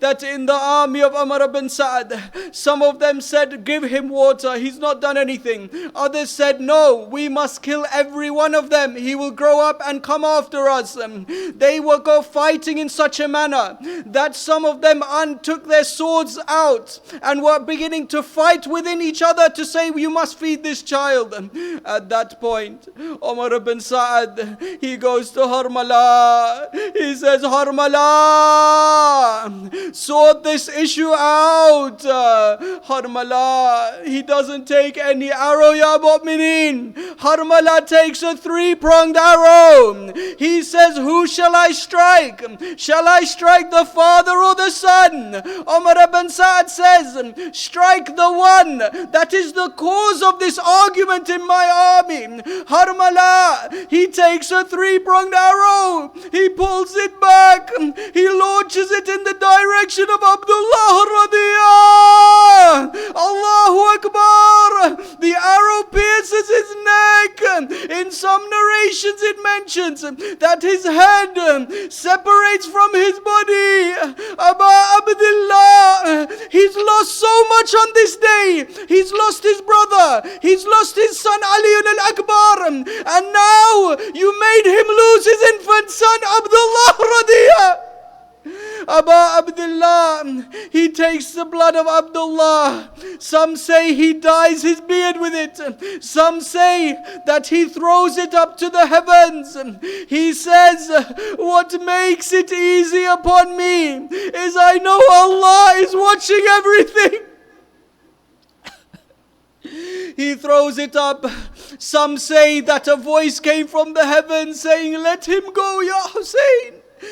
that in the army of Amr ibn Sa'ad, some of them said, give him water, he's not done anything. Others said, no, we must kill every one of them. He will grow up and come after us. They will go fighting in such a manner that some of them took their swords out and were beginning to fight within each other to say, you must feed this child. At that point, Umar ibn Sa'ad, he goes to Harmala. He says, Harmala, sort this issue out. Harmala, he doesn't take any arrow, ya mu'mineen. Harmala takes a three-pronged arrow. He says, who shall I strike? Shall I strike the father or the son? Umar ibn Sa'ad says, strike the one that is the cause of this argument in my army. Harmala, he takes a three-pronged arrow. He pulls it back. He launches it in the direction of Abdullah Radiyah. Allahu Akbar. The arrow pierces his neck. In some narrations it mentions that his head separates from his body. Aba Abdullah, he's lost so much on this day. He's lost his brother. He's lost his son Ali al-Akbar. And now you made him lose his infant son Abdullah Radiyah. Aba Abdullah, he takes the blood of Abdullah. Some say he dyes his beard with it. Some say that he throws it up to the heavens. He says, what makes it easy upon me is I know Allah is watching everything. He throws it up. Some say that a voice came from the heavens saying, let him go, Ya Hussein.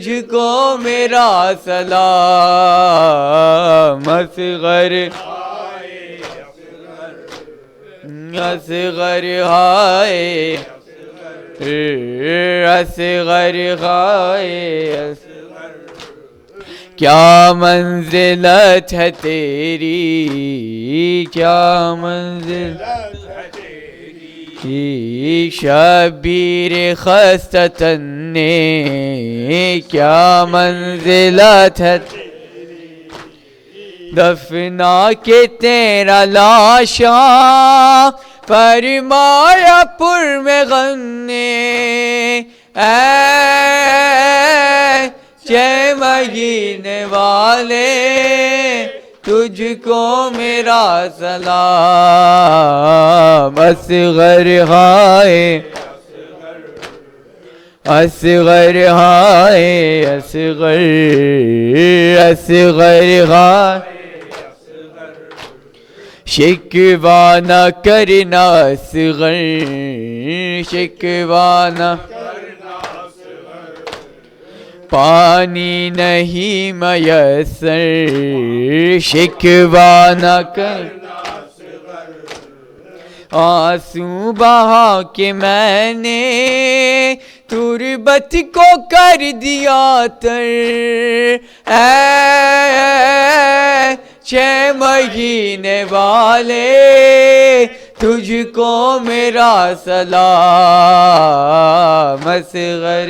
تجھ کو میرا سلام اصغر اصغر ہائے اصغر ہائے کیا منزلت ہے تیری کیا منزلت ہے تیری شبیر خستتن نے کیا منزلت ہے دفنا کے تیرا لاشا فرمایا پر میں غم نے اے چھ مہینے والے تجھ کو میرا سلام اصغر ہائے اصغر ہائے اصغر اصغر ہائے شکوہ نہ کرنا اصغر شکوہ نہ پانی نہیں میسر شکوہ نہ کرنا آنسو بہا کے میں نے تربت کو کر دیا تر اے چھ مہینے والے تجھ کو میرا سلام Asghar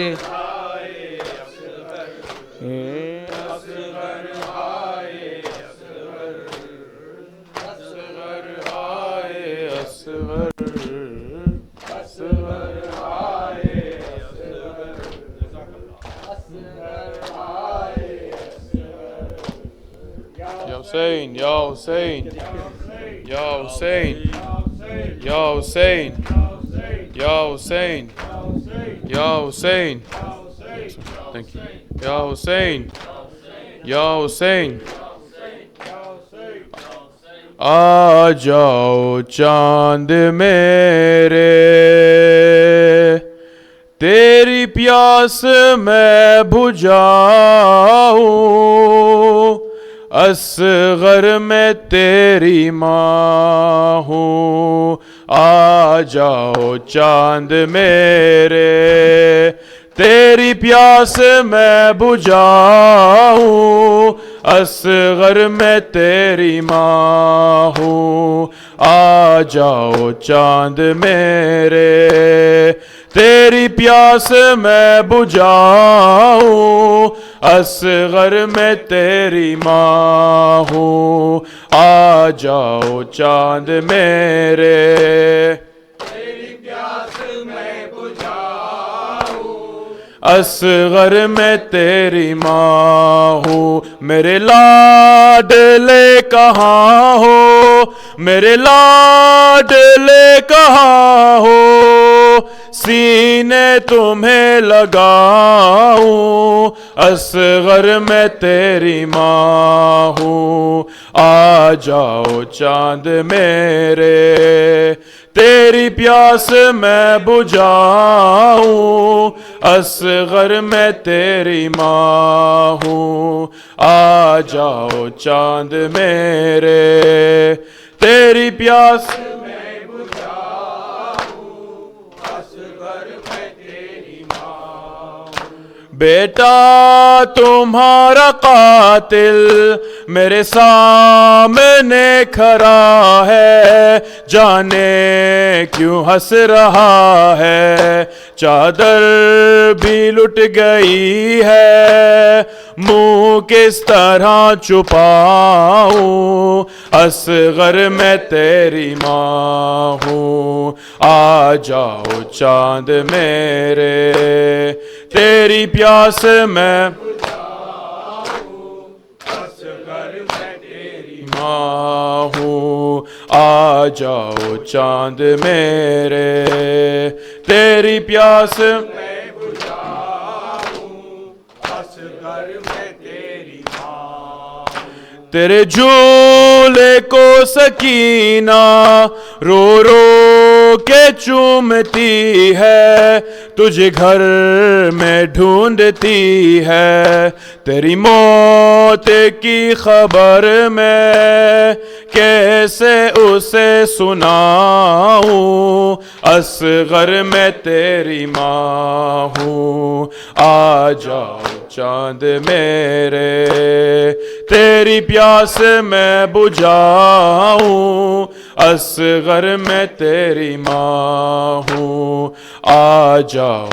Hussein, Ya Hussein, Ya Hussein, Ya Hussein, Ya Hussein, Ya Hussein. Thank you. Ya Hussein, Ya Hussein. آ جاؤ چاند میرے تیری پیاس میں بجھاؤں اصغر میں تیری ماں ہوں آ جاؤ چاند میرے تیری پیاس میں بجھاؤں اصغر میں تیری ماں ہوں آ جاؤ چاند میرے تیری پیاس میں بجھاؤں اصغر میں تیری ماں ہوں آ جاؤ چاند میرے تیری پیاس میں بجھاؤں اصغر میں تیری ماں ہوں میرے لاڈلے کہاں ہو میرے لاڈلے کہاں ہو سینے تمہیں لگاؤں اصغر میں تیری ماں ہوں آ جاؤ چاند میرے تیری پیاس میں بجھاؤں اصغر میں تیری ماں ہوں آ جاؤ چاند میرے تیری پیاس میں بجھاؤں اصغر میں تیری ماں بیٹا تمہارا قاتل میرے سامنے کھڑا ہے جانے کیوں ہنس رہا ہے چادر بھی لٹ گئی ہے منہ کس طرح چھپاؤں اصغر میں تیری ماں ہوں آ جاؤ چاند میرے تیری پیاس میں ماں ہوں آ جاؤ چاند میرے تیری پیاس میں بجھاؤں اصغر میں تیری ماں تیرے جھولے کو سکینہ رو رو کے چومتی ہے، تجھے گھر میں ڈھونڈتی ہے، تیری موت کی خبر میں کیسے اسے سناؤں، اصغر میں تیری ماں ہوں، آ جاؤ چاند میرے، تیری پیاس میں بجھاؤں، اصغر میں تیری ماں ہوں، آ جاؤ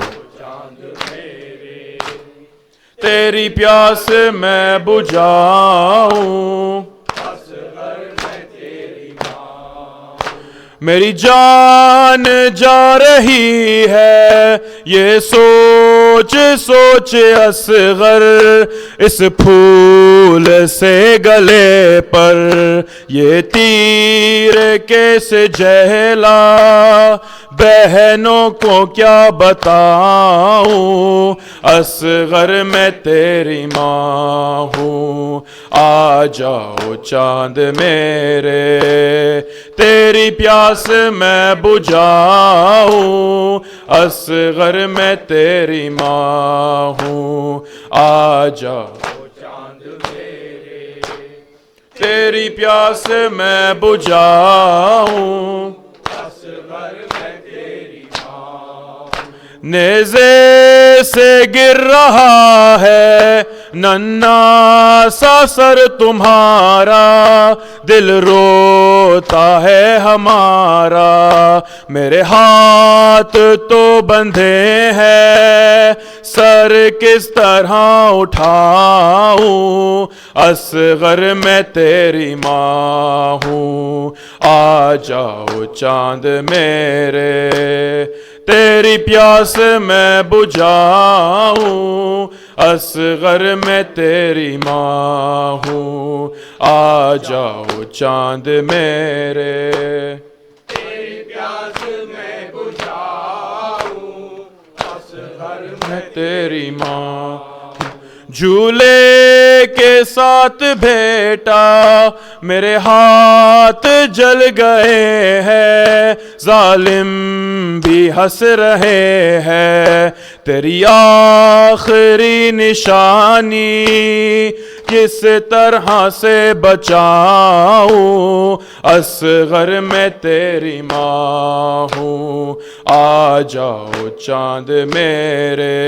تیری پیاس میں بجھاؤں، میری جان جا رہی ہے یہ سوچ سوچ اصغر، اس پھول سے گلے پر یہ تیر کیسے جہلا، بہنوں کو کیا بتاؤں، اصغر میں تیری ماں ہوں، آ جاؤ چاند میرے، تیری پیاس میں بجھاؤں، اصغر میں تیری ماں ہوں، آ جاؤ تیری پیاس میں بجھاؤں، نیزے سے گر رہا ہے ننھا سا سر تمہارا، دل روتا ہے ہمارا، میرے ہاتھ تو بندھے ہیں، سر کس طرح اٹھاؤں، اصغر میں تیری ماں ہوں، آ جاؤ چاند میرے، تیری پیاس میں بجھاؤں، اصغر میں تیری ماں ہوں، آ جاؤ چاند میرے، تیری پیاس میں بجھاؤں، اصغر میں تیری ماں، جھولے کے ساتھ بیٹا میرے ہاتھ جل گئے ہیں، ظالم بھی ہنس رہے ہیں، تیری آخری نشانی کس طرح سے بچاؤں، اصغر میں تیری ماں ہوں، آ جاؤ چاند میرے،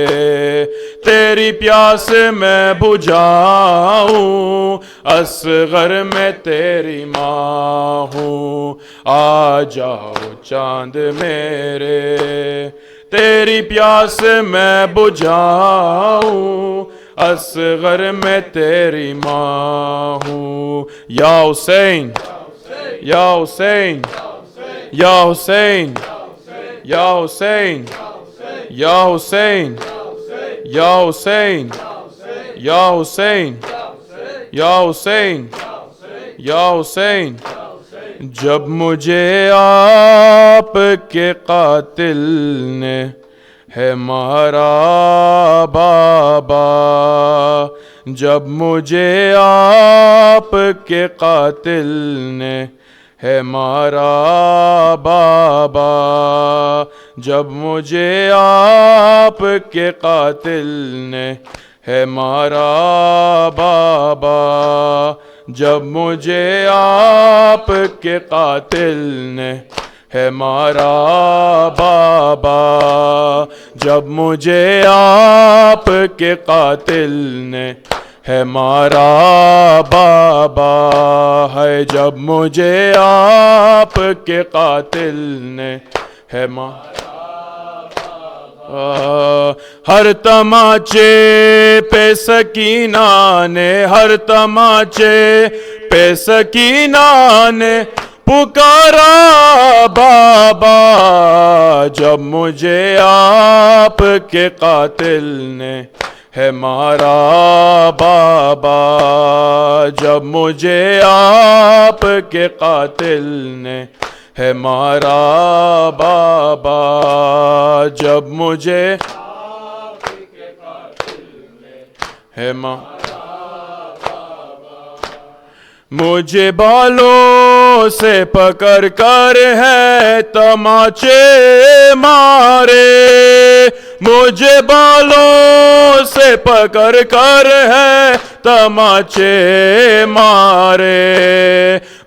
تیری پیاس میں بجھاؤں، اصغر میں تیری ماں ہوں، آ جاؤ چاند میرے، تیری پیاس میں بجھاؤں، اصغر میں تیری ماں ہوں، یا حسین یا حسین یا حسین یا حسین یا حسین یا حسین یا حسین یا حسین یا حسین، جب مجھے آپ کے قاتل نے ہے مارا بابا، جب مجھے آپ کے قاتل نے ہے مارا بابا، جب مجھے آپ کے قاتل نے ہے مارا بابا، جب مجھے آپ کے قاتل نے ہے مارا بابا، جب مجھے آپ کے قاتل نے ہے مارا بابا، ہے جب مجھے آپ کے قاتل نے ہے مارا، ہر تماچے پہ سکینہ نے، ہر تماچے پہ سکینہ نے پکارا بابا، جب مجھے آپ کے قاتل نے ہے مارا بابا، جب مجھے آپ کے قاتل نے ہے مارا بابا، جب مجھے آپ کے قاتل نے ہے مارا بابا، مجھے بالوں سے پکڑ کر ہے تماچے مارے، مجھے بالوں سے پکڑ کر ہے تماچے مارے،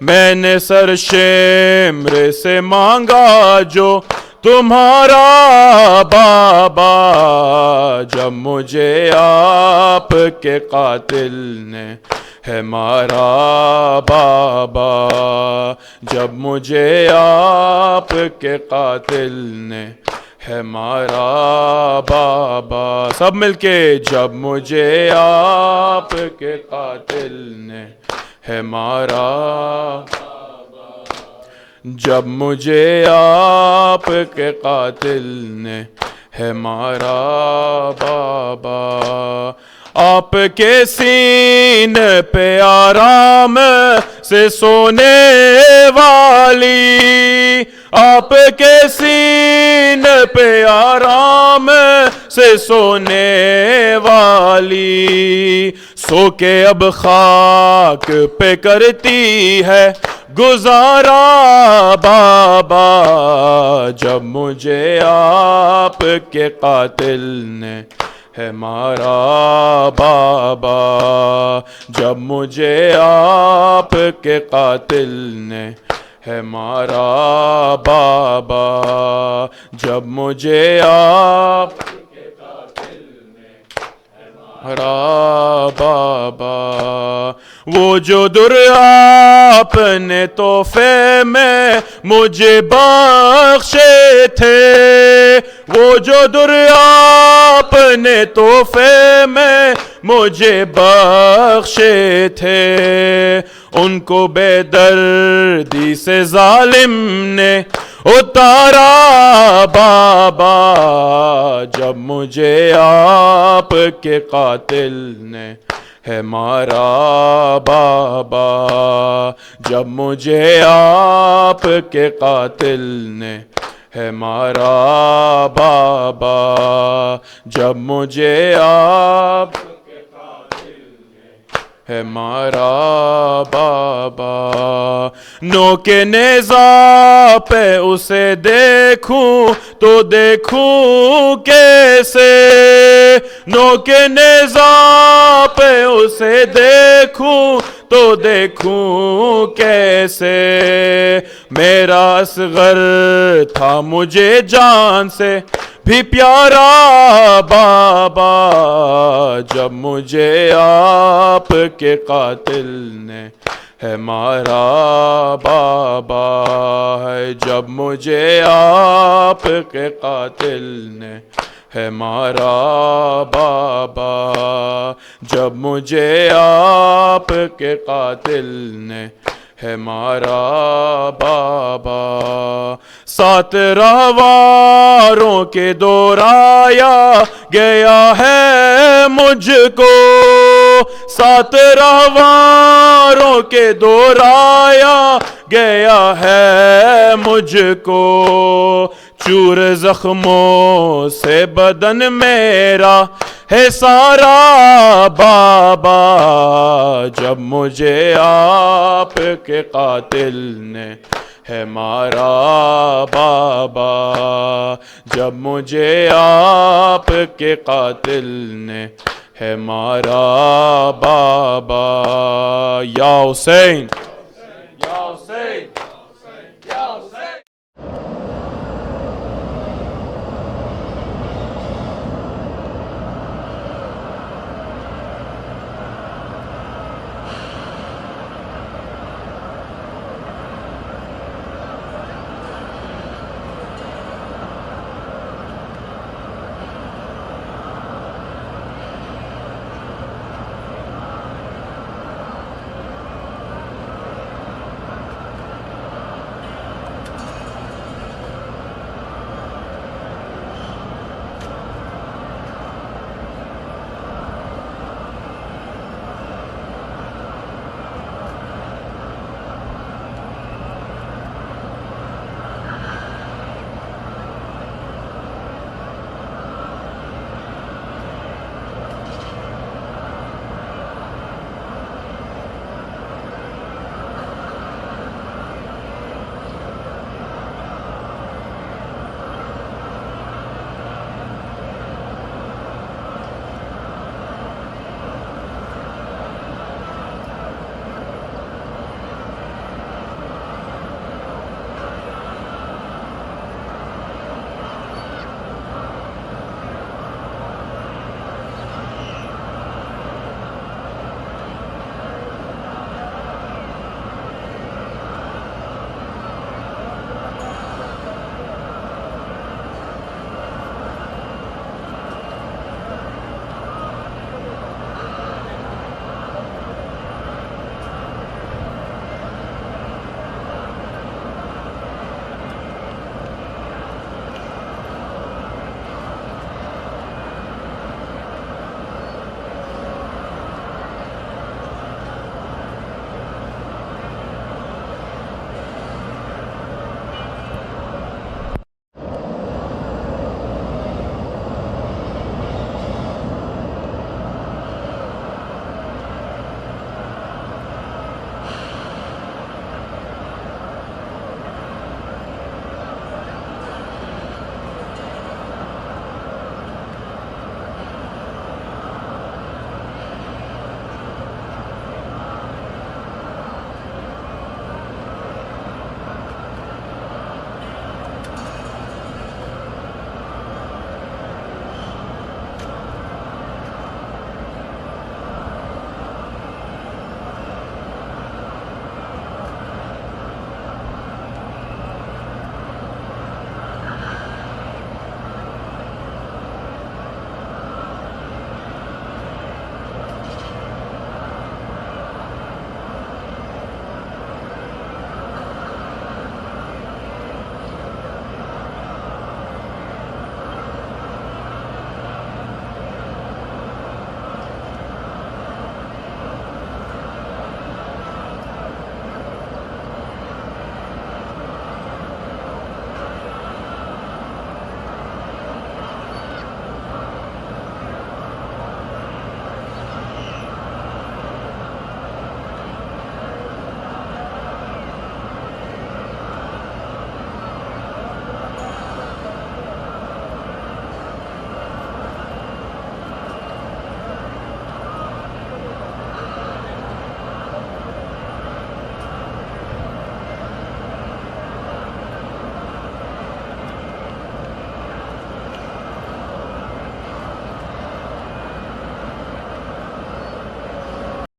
میں نے سر شمر سے مانگا جو تمہارا بابا، جب مجھے آپ کے قاتل نے ہے مارا بابا، جب مجھے آپ کے قاتل نے ہے مارا بابا، سب مل کے، جب مجھے آپ کے قاتل نے ہے مارا، جب مجھے آپ کے قاتل نے ہے مارا بابا، آپ کے سینے پہ آرام سے سونے والی، آپ کے سینے پہ آرام سے سونے والی، سو کے اب خاک پہ کرتی ہے گزارا بابا، جب مجھے آپ کے قاتل نے ہے مارا بابا، جب مجھے آپ کے قاتل نے ہے مارا بابا، جب مجھے آپ مارا بابا، وہ جو در آپ نے تحفے میں مجھے بخشے تھے، وہ جو در آپ نے تحفے میں مجھے بخشے تھے، ان کو بے دردی سے ظالم نے اتارا بابا، جب مجھے آپ کے قاتل نے ہے مارا بابا، جب مجھے آپ کے قاتل نے ہے مارا بابا، جب مجھے آپ ہے مارا بابا، نوک نیزہ پہ اسے دیکھوں تو دیکھوں کیسے، نوک نیزہ پہ اسے دیکھوں تو دیکھوں کیسے، میرا اصغر تھا مجھے جان سے بھی پیارا بابا، جب مجھے آپ کے قاتل نے ہے مارا بابا، جب مجھے آپ کے قاتل نے ہے مارا بابا، جب مجھے آپ کے قاتل نے ہے مارا بابا، سات راہواروں کے دورایا گیا ہے مجھ کو، سات راہواروں کے دورایا گیا ہے مجھ کو، چور زخموں سے بدن میرا ہے سارا بابا، جب مجھے آپ کے قاتل نے ہے مارا بابا، جب مجھے آپ کے قاتل نے ہے مارا بابا، یا حسین